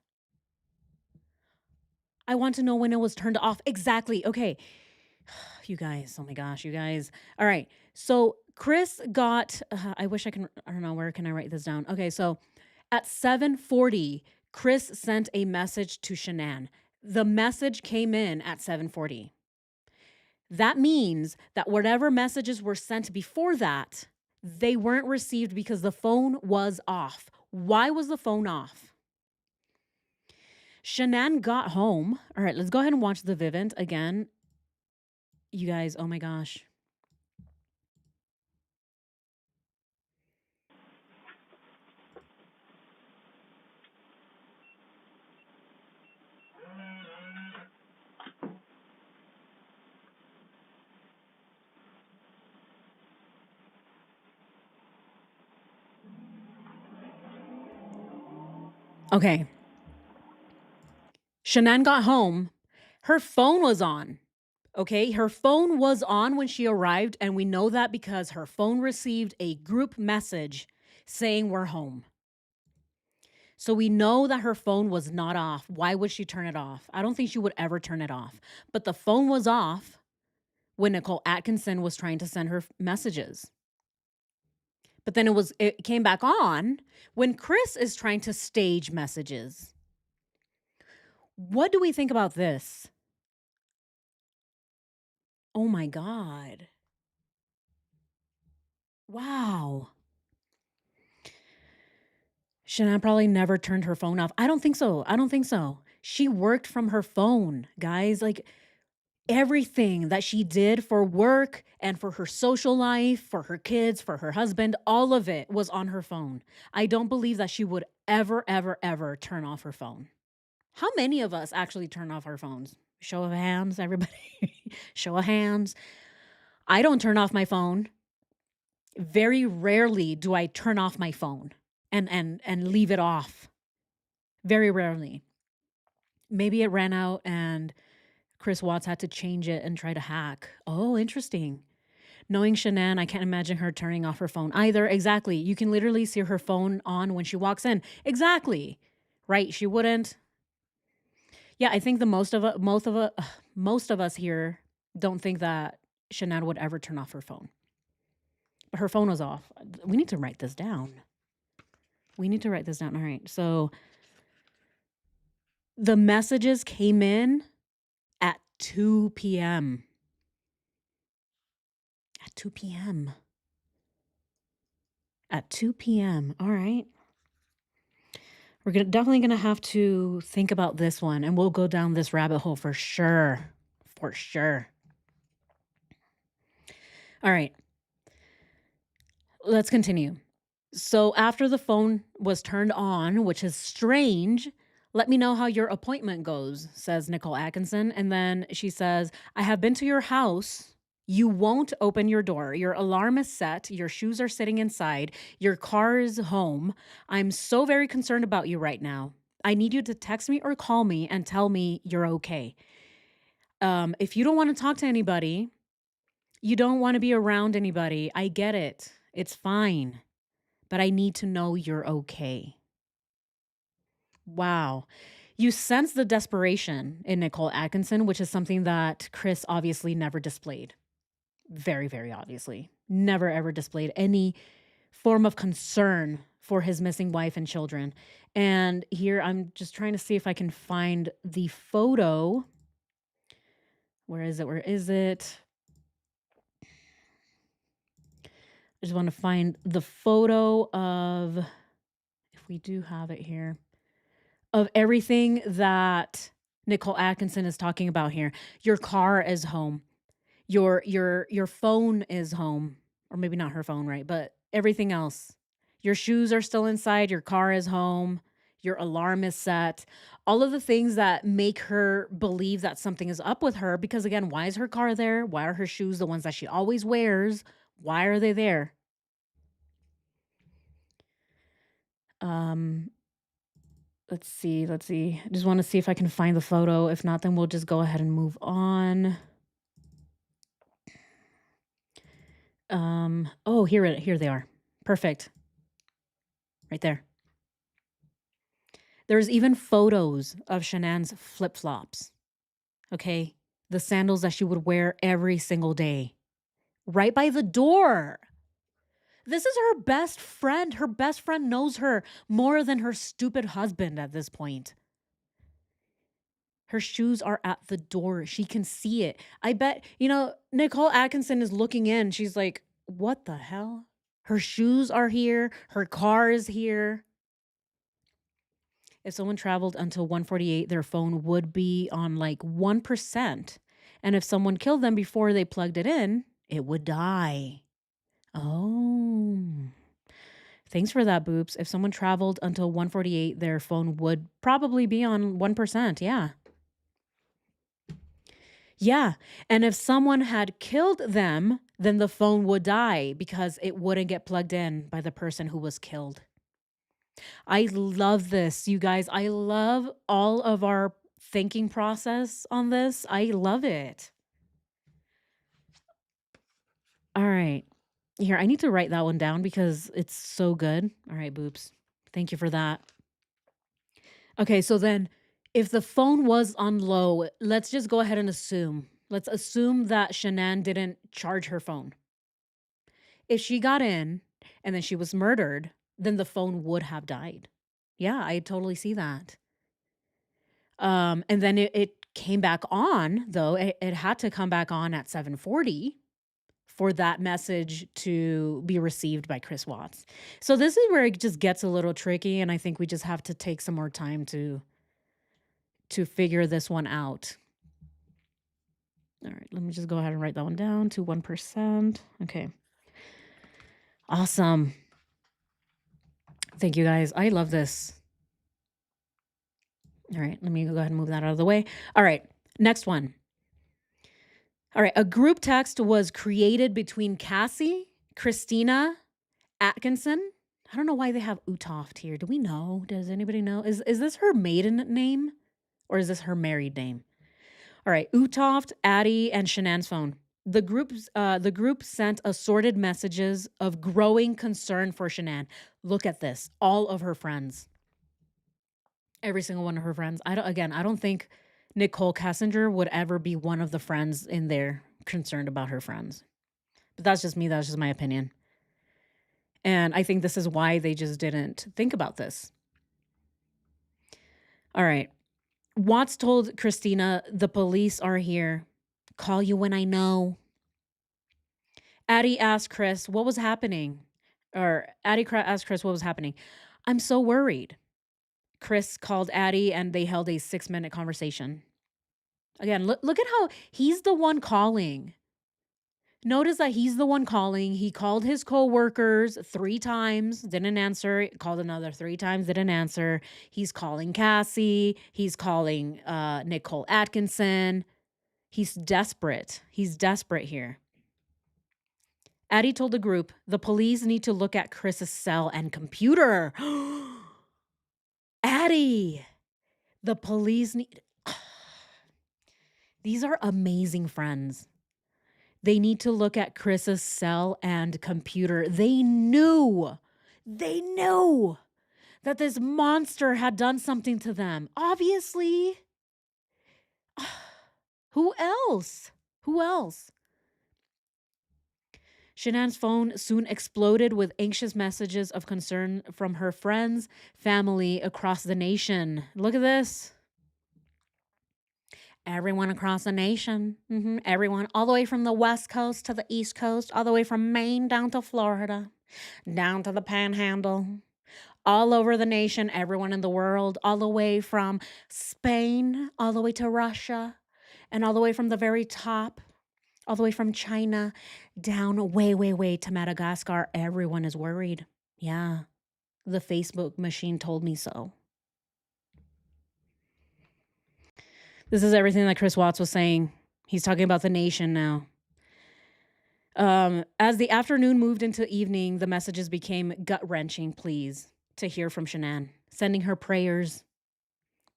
I want to know when it was turned off. Exactly. Okay. You guys, oh my gosh, you guys. All right. So Chris got, I wish I don't know, where can I write this down? Okay. So at 7:40, Chris sent a message to Shannan. The message came in at 7:40. That means that whatever messages were sent before that, they weren't received because the phone was off. Why was the phone off? Shannan got home. All right, let's go ahead and watch the Vivint again. You guys, oh my gosh. Okay. Shannan got home. Her phone was on. Okay. Her phone was on when she arrived. And we know that because her phone received a group message saying we're home. So we know that her phone was not off. Why would she turn it off? I don't think she would ever turn it off. But the phone was off when Nicole Atkinson was trying to send her messages. But then it came back on when Chris is trying to stage messages. What do we think about this? Oh my God. Wow. Shannon probably never turned her phone off. I don't think so. I don't think so. She worked from her phone, guys. Like, Everything that she did for work and for her social life, for her kids, for her husband, all of it was on her phone. I don't believe that she would ever, ever, ever turn off her phone. How many of us actually turn off our phones? Show of hands, everybody. Show of hands. I don't turn off my phone. Very rarely do I turn off my phone and leave it off. Very rarely. Maybe it ran out and Chris Watts had to change it and try to hack. Oh, interesting. Knowing Shannan, I can't imagine her turning off her phone either. Exactly. You can literally see her phone on when she walks in. Exactly. Right. She wouldn't. Yeah, I think the most of us here don't think that Shannan would ever turn off her phone. But her phone was off. We need to write this down. We need to write this down. All right. So the messages came in at 2 p.m. At 2 p.m. At 2 p.m. All right. We're definitely gonna have to think about this one, and we'll go down this rabbit hole for sure. For sure. All right. Let's continue. So after the phone was turned on, which is strange, let me know how your appointment goes, says Nicole Atkinson. And then she says, I have been to your house. You won't open your door. Your alarm is set. Your shoes are sitting inside. Your car is home. I'm so very concerned about you right now. I need you to text me or call me and tell me you're okay. If you don't want to talk to anybody, you don't want to be around anybody. I get it. It's fine. But I need to know you're okay. Wow. You sense the desperation in Nicole Atkinson, which is something that Chris obviously never displayed. Very, very obviously. Never ever displayed any form of concern for his missing wife and children. And here I'm just trying to see if I can find the photo. Where is it? Where is it? I just want to find the photo of, if we do have it here, of everything that Nicole Atkinson is talking about here. Your car is home. Your phone is home. Or maybe not her phone, right? But everything else. Your shoes are still inside, your car is home, your alarm is set. All of the things that make her believe that something is up with her because again, why is her car there? Why are her shoes the ones that she always wears? Why are they there? Um let's see. I just want to see if I can find the photo. If not, then we'll just go ahead and move on. Oh, here they are. Perfect. Right there. There's even photos of Shannan's flip-flops. Okay? The sandals that she would wear every single day. Right by the door. This is her best friend. Her best friend knows her more than her stupid husband at this point. Her shoes are at the door. She can see it. I bet, Nicole Atkinson is looking in. She's like, what the hell? Her shoes are here. Her car is here. If someone traveled until 148, their phone would be on like 1%. And if someone killed them before they plugged it in, it would die. Oh. Thanks for that, Boops. If someone traveled until 148, their phone would probably be on 1%. Yeah. Yeah. And if someone had killed them, then the phone would die because it wouldn't get plugged in by the person who was killed. I love this, you guys. I love all of our thinking process on this. I love it. All right. Here, I need to write that one down because it's so good. All right, Boops. Thank you for that. Okay, so then if the phone was on low, let's just go ahead and assume. Let's assume that Shannan didn't charge her phone. If she got in and then she was murdered, then the phone would have died. Yeah, I totally see that. And then it came back on, though. It had to come back on at 7:40 for that message to be received by Chris Watts. So this is where it just gets a little tricky, and I think we just have to take some more time to figure this one out. All right, let me just go ahead and write that one down to 1%. Okay. Awesome. Thank you guys. I love this. All right, let me go ahead and move that out of the way. All right, next one. All right, a group text was created between Cassie, Christina, Atkinson. I don't know why they have Utoft here. Do we know? Does anybody know? Is this her maiden name or is this her married name? All right, Utoft, Addie, and Shannan's phone. The group sent assorted messages of growing concern for Shannan. Look at this. All of her friends. Every single one of her friends. I don't think Nichol Kessinger would ever be one of the friends in there concerned about her friends. But that's just me. That's just my opinion. And I think this is why they just didn't think about this. All right. Watts told Christina, the police are here. Call you when I know. Addie asked Chris what was happening. Addie asked Chris what was happening. I'm so worried. Chris called Addie and they held a 6-minute conversation. Again, look at how he's the one calling. Notice that he's the one calling. He called his coworkers 3 times, didn't answer. Called another 3 times, didn't answer. He's calling Cassie. He's calling Nicole Atkinson. He's desperate. He's desperate here. Addie told the group, the police need to look at Chris's cell and computer. Addie, the police need... These are amazing friends. They need to look at Chris's cell and computer. They knew that this monster had done something to them. Obviously. Who else? Shannan's phone soon exploded with anxious messages of concern from her friends, family across the nation. Look at this. Everyone across the nation. Everyone, all the way from the West Coast to the East Coast, all the way from Maine down to Florida, down to the Panhandle, all over the nation, everyone in the world, all the way from Spain, all the way to Russia, and all the way from the very top, all the way from China, down way to Madagascar. Everyone is worried. Yeah, the Facebook machine told me so. This is everything that Chris Watts was saying. He's talking about the nation now. As the afternoon moved into evening, the messages became gut-wrenching pleas to hear from Shannan, sending her prayers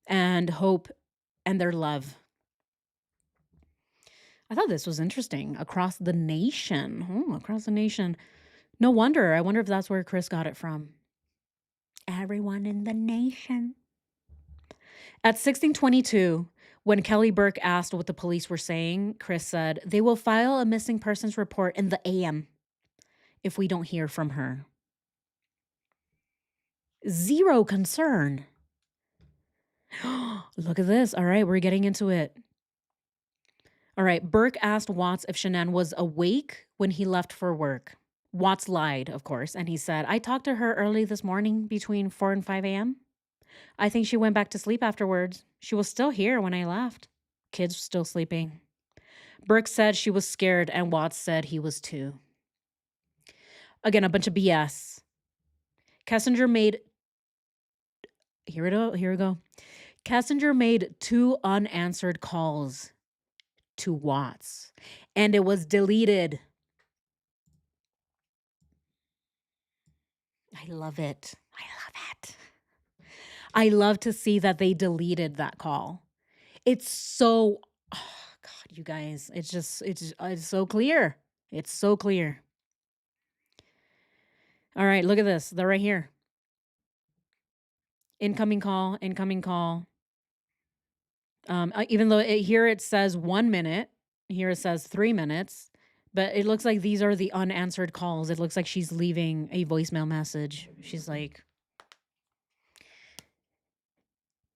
and hope and their love. I thought this was interesting. Across the nation. Across the nation. No wonder. I wonder if that's where Chris got it from. Everyone in the nation. At 16:22, when Kelly Burke asked what the police were saying, Chris said, they will file a missing persons report in the AM if we don't hear from her. Zero concern. Look at this. All right, we're getting into it. All right, Burke asked Watts if Shannan was awake when he left for work. Watts lied, of course, and he said, I talked to her early this morning between 4 and 5 a.m. I think she went back to sleep afterwards. She was still here when I left. Kids still sleeping. Burke said she was scared, and Watts said he was too. Again, a bunch of BS. Kessinger made... Here we go. Kessinger made 2 unanswered calls to Watts, and it was deleted. I love it. I love to see that they deleted that call. It's so, oh God, you guys, it's so clear. It's so clear. All right, look at this. They're right here. Incoming call. Even though here it says 1 minute, here it says 3 minutes, but it looks like these are the unanswered calls. It looks like she's leaving a voicemail message. She's like,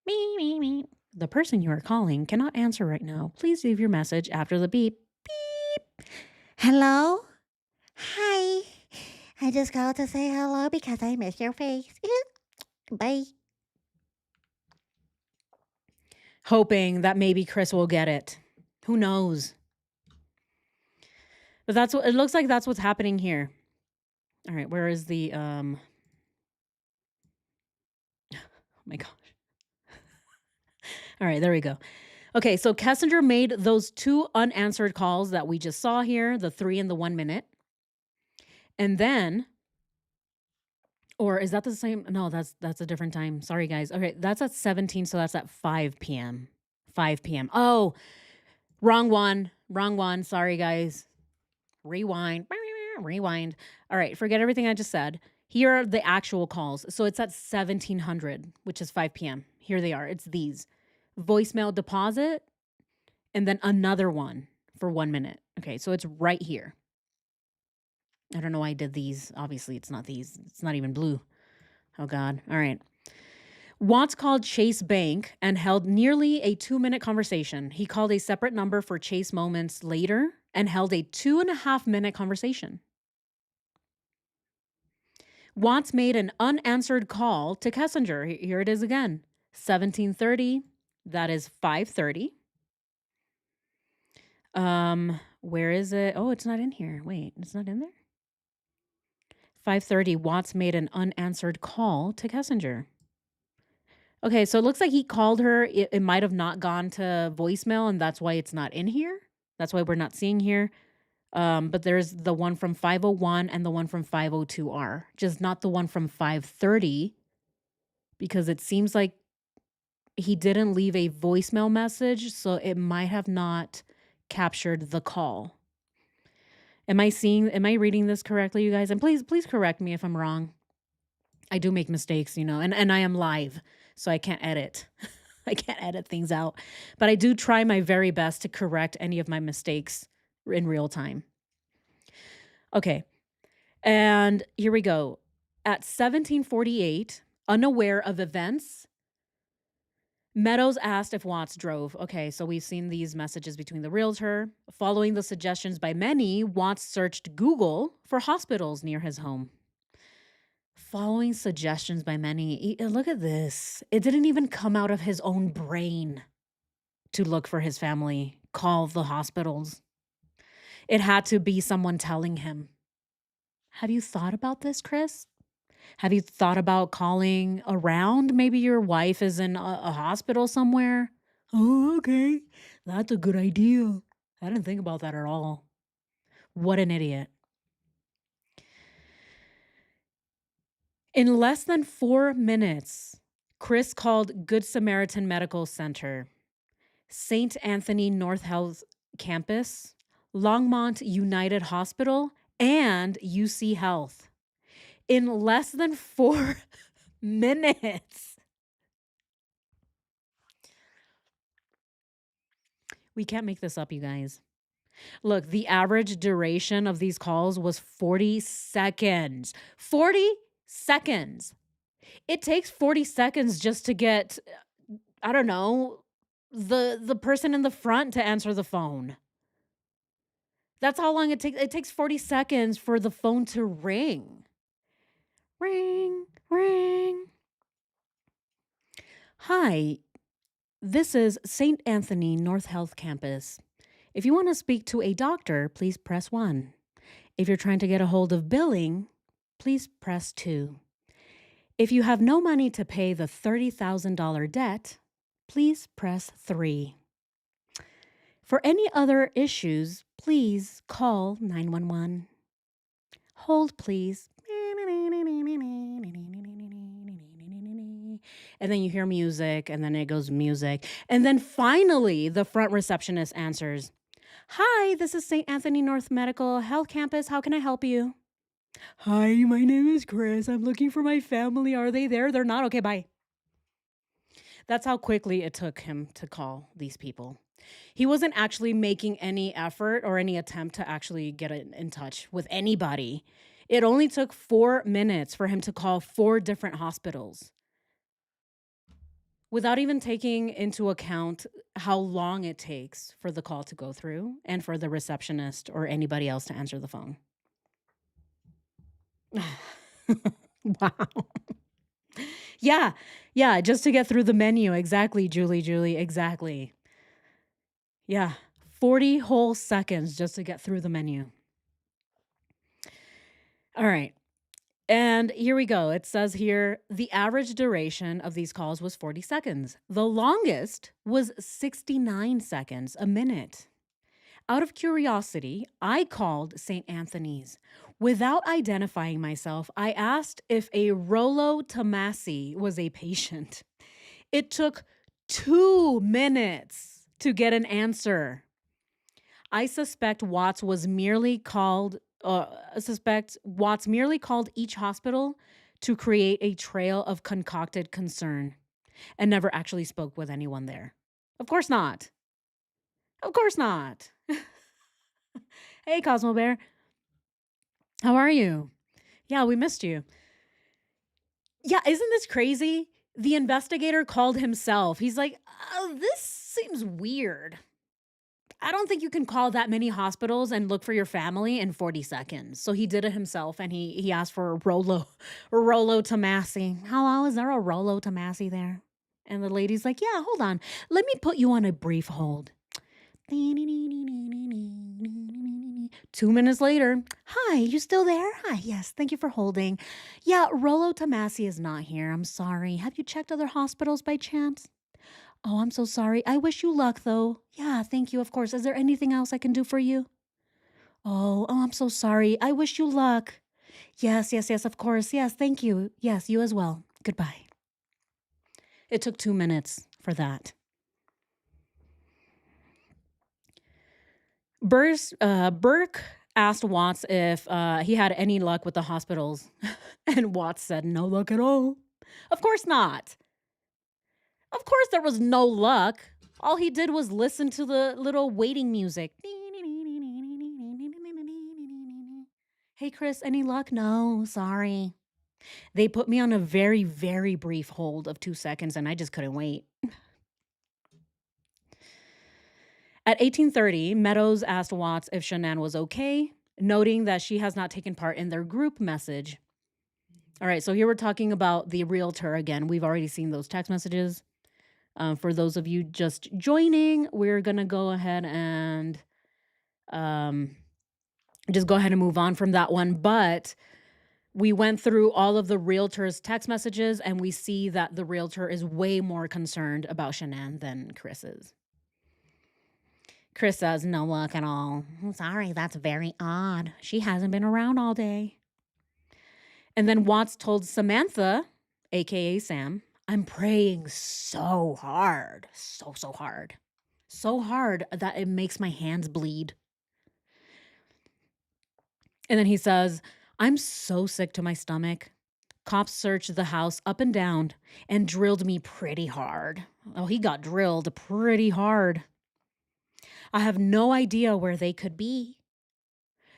me. The person you are calling cannot answer right now. Please leave your message after the beep. Beep. Hello? Hi. I just called to say hello because I miss your face. Bye. Hoping that maybe Chris will get it. Who knows? But that's what it looks like that's what's happening here. All right, where is the, oh my gosh. All right, there we go. Okay, so Kessinger made those 2 unanswered calls that we just saw here, the 3 and the 1 minute, and then or is that the same? No, that's a different time. Sorry, guys. Okay, that's at 17, so that's at 5 PM. 5 PM. Oh, wrong one. Wrong one. Sorry, guys. Rewind. Rewind. All right, forget everything I just said. Here are the actual calls. So it's at 1700, which is 5 PM. Here they are. It's these. Voicemail deposit and then another one for 1 minute. Okay, so it's right here. I don't know why I did these. Obviously, it's not these. It's not even blue. Oh god. All right. Watts called Chase Bank and held nearly a 2 minute conversation. He called a separate number for Chase moments later and held a 2.5 minute conversation. Watts made an unanswered call to Kessinger. Here it is again. 1730. That is 5:30. Where is it? Oh, it's not in here. Wait, it's not in there? 5:30. Watts made an unanswered call to Kessinger. Okay, so it looks like he called her. It might have not gone to voicemail, and that's why it's not in here. That's why we're not seeing here. But there's the one from 501 and the one from 502R, just not the one from 530, because it seems like he didn't leave a voicemail message, so it might have not captured the call. Am I reading this correctly, you guys? And please correct me if I'm wrong. I do make mistakes, and I am live, so I can't edit. I can't edit things out. But I do try my very best to correct any of my mistakes in real time. Okay. And here we go. At 1748, unaware of events, Meadows asked if Watts drove. Okay, so we've seen these messages between the realtor. Following the suggestions by many, Watts searched Google for hospitals near his home. Following suggestions by many. Look at this. It didn't even come out of his own brain to look for his family, call the hospitals. It had to be someone telling him. Have you thought about this, Chris? Have you thought about calling around? Maybe your wife is in a hospital somewhere. Oh, okay. That's a good idea. I didn't think about that at all. What an idiot. In less than 4 minutes, Chris called Good Samaritan Medical Center, St. Anthony North Health Campus, Longmont United Hospital, and UC Health. In less than 4 minutes. We can't make this up, you guys. Look, the average duration of these calls was 40 seconds. 40 seconds. It takes 40 seconds just to get, I don't know, the person in the front to answer the phone. That's how long it takes. It takes 40 seconds for the phone to ring. Ring, ring. Hi, this is St. Anthony North Health Campus. If you want to speak to a doctor, please press 1. If you're trying to get a hold of billing, please press 2. If you have no money to pay the $30,000 debt, please press 3. For any other issues, please call 911. Hold, please. And then you hear music, and then it goes music. And then finally, the front receptionist answers, "Hi, this is St. Anthony North Medical Health Campus. How can I help you?" "Hi, my name is Chris. I'm looking for my family. Are they there? They're not. Okay, bye." That's how quickly it took him to call these people. He wasn't actually making any effort or any attempt to actually get in touch with anybody. It only took 4 minutes for him to call 4 different hospitals without even taking into account how long it takes for the call to go through and for the receptionist or anybody else to answer the phone. Wow. Yeah. Yeah, just to get through the menu. Exactly, Julie, exactly. Yeah. 40 whole seconds just to get through the menu. All right. And here we go. It says here the average duration of these calls was 40 seconds. The longest was 69 seconds, a minute. Out of curiosity, I called St. Anthony's. Without identifying myself, I asked if a Rollo Tomasi was a patient. It took 2 minutes to get an answer. I suspect Watts was merely called. I suspect Watts merely called each hospital to create a trail of concocted concern and never actually spoke with anyone there. Of course not. Of course not. Hey, Cosmo Bear. How are you? Yeah, we missed you. Yeah, isn't this crazy? The investigator called himself. He's like, oh, this seems weird. I don't think you can call that many hospitals and look for your family in 40 seconds. So he did it himself and he asked for a Rollo Tomasi. Hello, is there a Rollo Tomasi there? And the lady's like, yeah, hold on. Let me put you on a brief hold. 2 minutes later, hi, you still there? Hi, yes, thank you for holding. Yeah, Rollo Tomasi is not here. I'm sorry. Have you checked other hospitals by chance? Oh, I'm so sorry. I wish you luck, though. Yeah, thank you, of course. Is there anything else I can do for you? Oh, I'm so sorry. I wish you luck. Yes, yes, yes, of course. Yes, thank you. Yes, you as well. Goodbye. It took 2 minutes for that. Burke asked Watts if he had any luck with the hospitals, and Watts said, no luck at all. Of course not. Of course, there was no luck. All he did was listen to the little waiting music. Hey, Chris, any luck? No, sorry. They put me on a very, very brief hold of 2 seconds, and I just couldn't wait. At 18:30, Meadows asked Watts if Shannan was okay, noting that she has not taken part in their group message. All right, so here we're talking about the realtor again. We've already seen those text messages. For those of you just joining, we're going to go ahead and um, just go ahead and move on from that one. But we went through all of the realtor's text messages, and we see that the realtor is way more concerned about Shannan than Chris is. Chris says, no luck at all. I'm sorry, that's very odd. She hasn't been around all day. And then Watts told Samantha, aka Sam, I'm praying so hard, so hard. So hard that it makes my hands bleed. And then he says, I'm so sick to my stomach. Cops searched the house up and down and drilled me pretty hard. Oh, he got drilled pretty hard. I have no idea where they could be.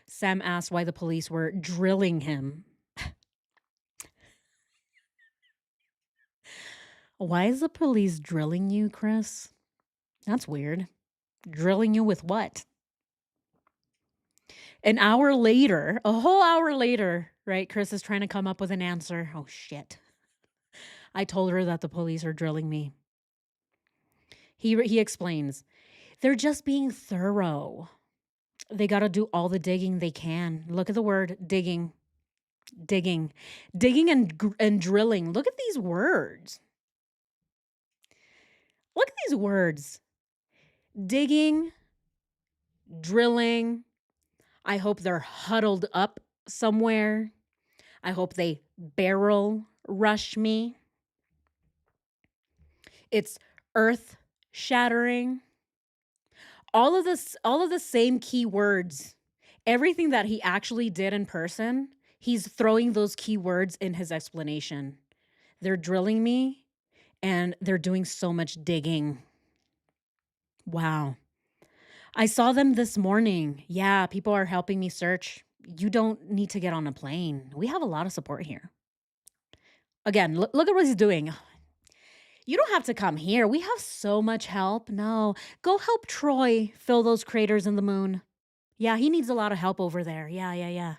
Sam asked why the police were drilling him. Why is the police drilling you, Chris? That's weird. Drilling you with what? An hour later, a whole hour later, right? Chris is trying to come up with an answer. Oh, shit. I told her that the police are drilling me. He explains, they're just being thorough. They got to do all the digging they can. Look at the word digging. Digging. Digging and drilling. Look at these words. Look at these words. Digging, drilling. I hope they're huddled up somewhere. I hope they barrel rush me. It's earth shattering. All of the same keywords. Everything that he actually did in person, he's throwing those keywords in his explanation. They're drilling me and they're doing so much digging. Wow. I saw them this morning. Yeah, people are helping me search. You don't need to get on a plane. We have a lot of support here. Again, look at what he's doing. You don't have to come here. We have so much help. No, go help Troy fill those craters in the moon. Yeah, he needs a lot of help over there. Yeah.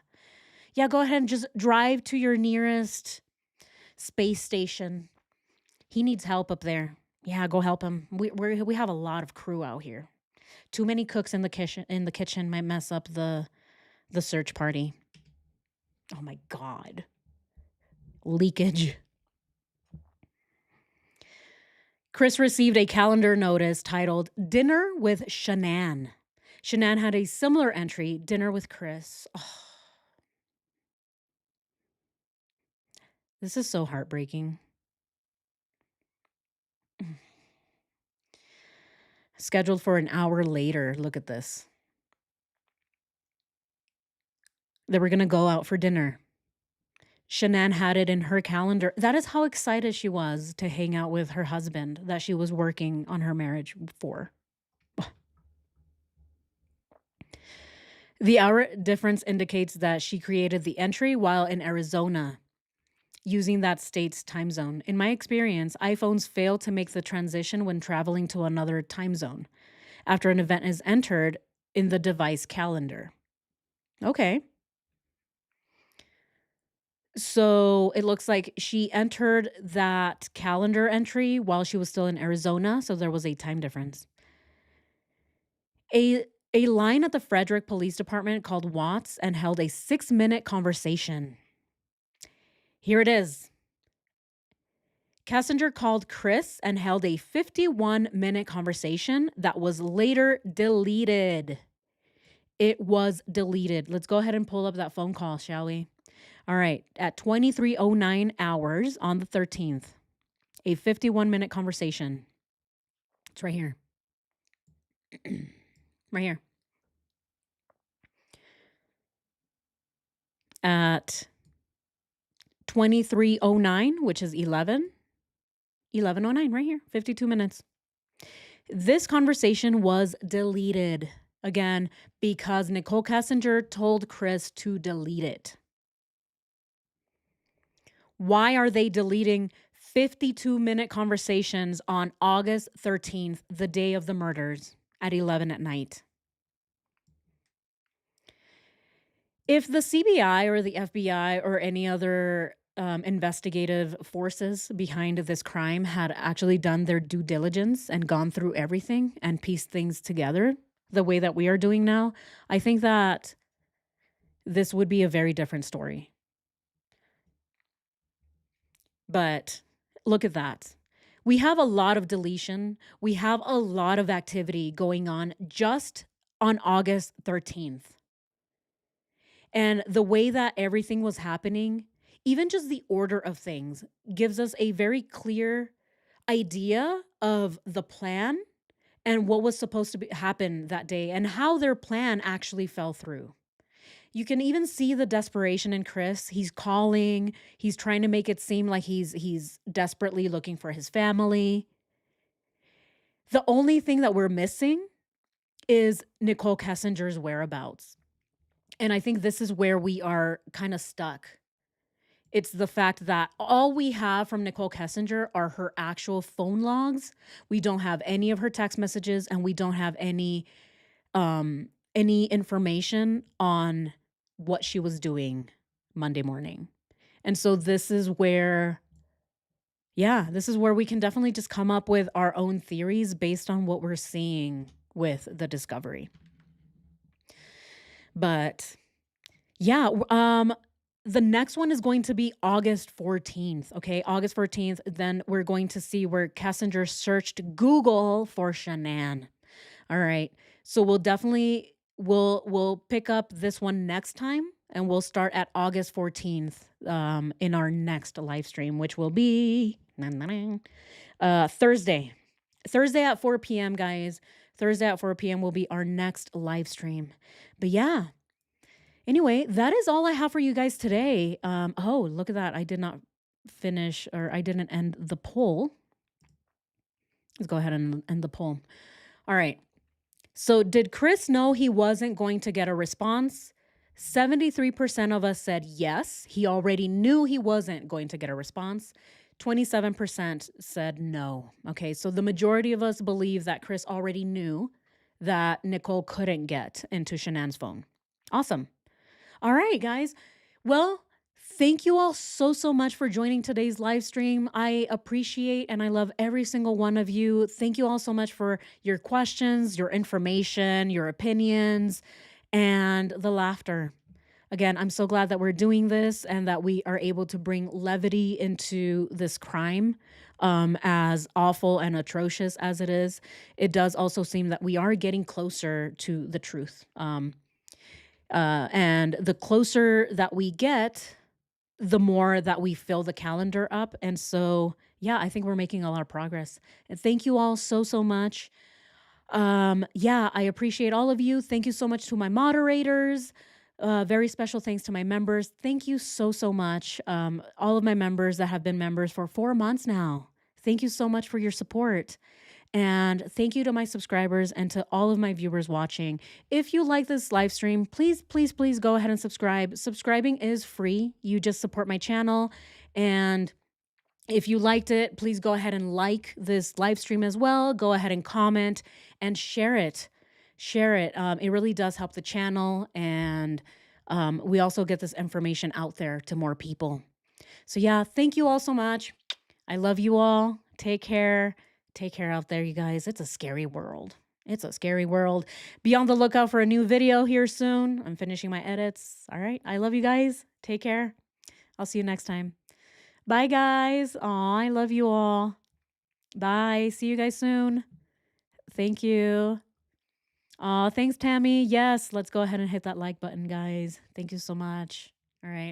Yeah, go ahead and just drive to your nearest space station. He needs help up there. Yeah, go help him. We have a lot of crew out here. Too many cooks in the kitchen might mess up the search party. Oh my God. Leakage. Chris received a calendar notice titled Dinner with Shannan. Shannan had a similar entry, Dinner with Chris. Oh, this is so heartbreaking. Scheduled for an hour later. Look at this. They were going to go out for dinner. Shannan had it in her calendar. That is how excited she was to hang out with her husband that she was working on her marriage for. The hour difference indicates that she created the entry while in Arizona, using that state's time zone. In my experience, iPhones fail to make the transition when traveling to another time zone after an event is entered in the device calendar. Okay. So it looks like she entered that calendar entry while she was still in Arizona, so there was a time difference. A line at the Frederick Police Department called Watts and held a 6-minute conversation. Here it is. Kessinger called Chris and held a 51-minute conversation that was later deleted. It was deleted. Let's go ahead and pull up that phone call, shall we? All right. At 23:09 hours on the 13th, a 51-minute conversation. It's right here. Right here. At 23:09, which is 11:09 right here, 52 minutes. This conversation was deleted again because Nichol Kessinger told Chris to delete it. Why are they deleting 52-minute conversations on August 13th, the day of the murders at 11 at night? If the CBI or the FBI or any other investigative forces behind this crime had actually done their due diligence and gone through everything and pieced things together the way that we are doing now, I think that this would be a very different story. But look at that. We have a lot of deletion. We have a lot of activity going on just on August 13th. And the way that everything was happening, even just the order of things, gives us a very clear idea of the plan and what was supposed to happen that day and how their plan actually fell through. You can even see the desperation in Chris. He's calling, he's trying to make it seem like he's desperately looking for his family. The only thing that we're missing is Nichol Kessinger's whereabouts. And I think this is where we are kind of stuck. It's the fact that all we have from Nichol Kessinger are her actual phone logs. We don't have any of her text messages, and we don't have any information on what she was doing Monday morning. And so this is where we can definitely just come up with our own theories based on what we're seeing with the discovery. But yeah, the next one is going to be August 14th. Okay, August 14th. Then we're going to see where Kessinger searched Google for Shannan. All right. So we'll pick up this one next time, and we'll start at August 14th in our next live stream, which will be Thursday. Thursday at 4 p.m., guys. Thursday at 4 p.m. will be our next live stream. But yeah. Anyway, that is all I have for you guys today. Oh, look at that. I did not finish, or I didn't end the poll. Let's go ahead and end the poll. All right. So did Chris know he wasn't going to get a response? 73% of us said yes. He already knew he wasn't going to get a response. 27% said no. Okay, so the majority of us believe that Chris already knew that Nichol couldn't get into Shannan's phone. Awesome. All right, guys. Well, thank you all so much for joining today's live stream. I appreciate and I love every single one of you. Thank you all so much for your questions, your information, your opinions, and the laughter. Again, I'm so glad that we're doing this and that we are able to bring levity into this crime, as awful and atrocious as it is. It does also seem that we are getting closer to the truth. And the closer that we get, the more that we fill the calendar up. And so, yeah, I think we're making a lot of progress. And thank you all so, so much. Yeah, I appreciate all of you. Thank you so much to my moderators. Very special thanks to my members. Thank you so, so much. All of my members that have been members for 4 months now. Thank you so much for your support. And thank you to my subscribers and to all of my viewers watching. If you like this live stream, please, please, please go ahead and subscribe. Subscribing is free. You just support my channel. And if you liked it, please go ahead and like this live stream as well. Go ahead and comment and share it. Share it. It really does help the channel. And we also get this information out there to more people. So, yeah, thank you all so much. I love you all. Take care. Take care out there, you guys. It's a scary world. It's a scary world. Be on the lookout for a new video here soon. I'm finishing my edits. All right. I love you guys. Take care. I'll see you next time. Bye, guys. Aw, I love you all. Bye. See you guys soon. Thank you. Aw, thanks, Tammy. Yes, let's go ahead and hit that like button, guys. Thank you so much. All right.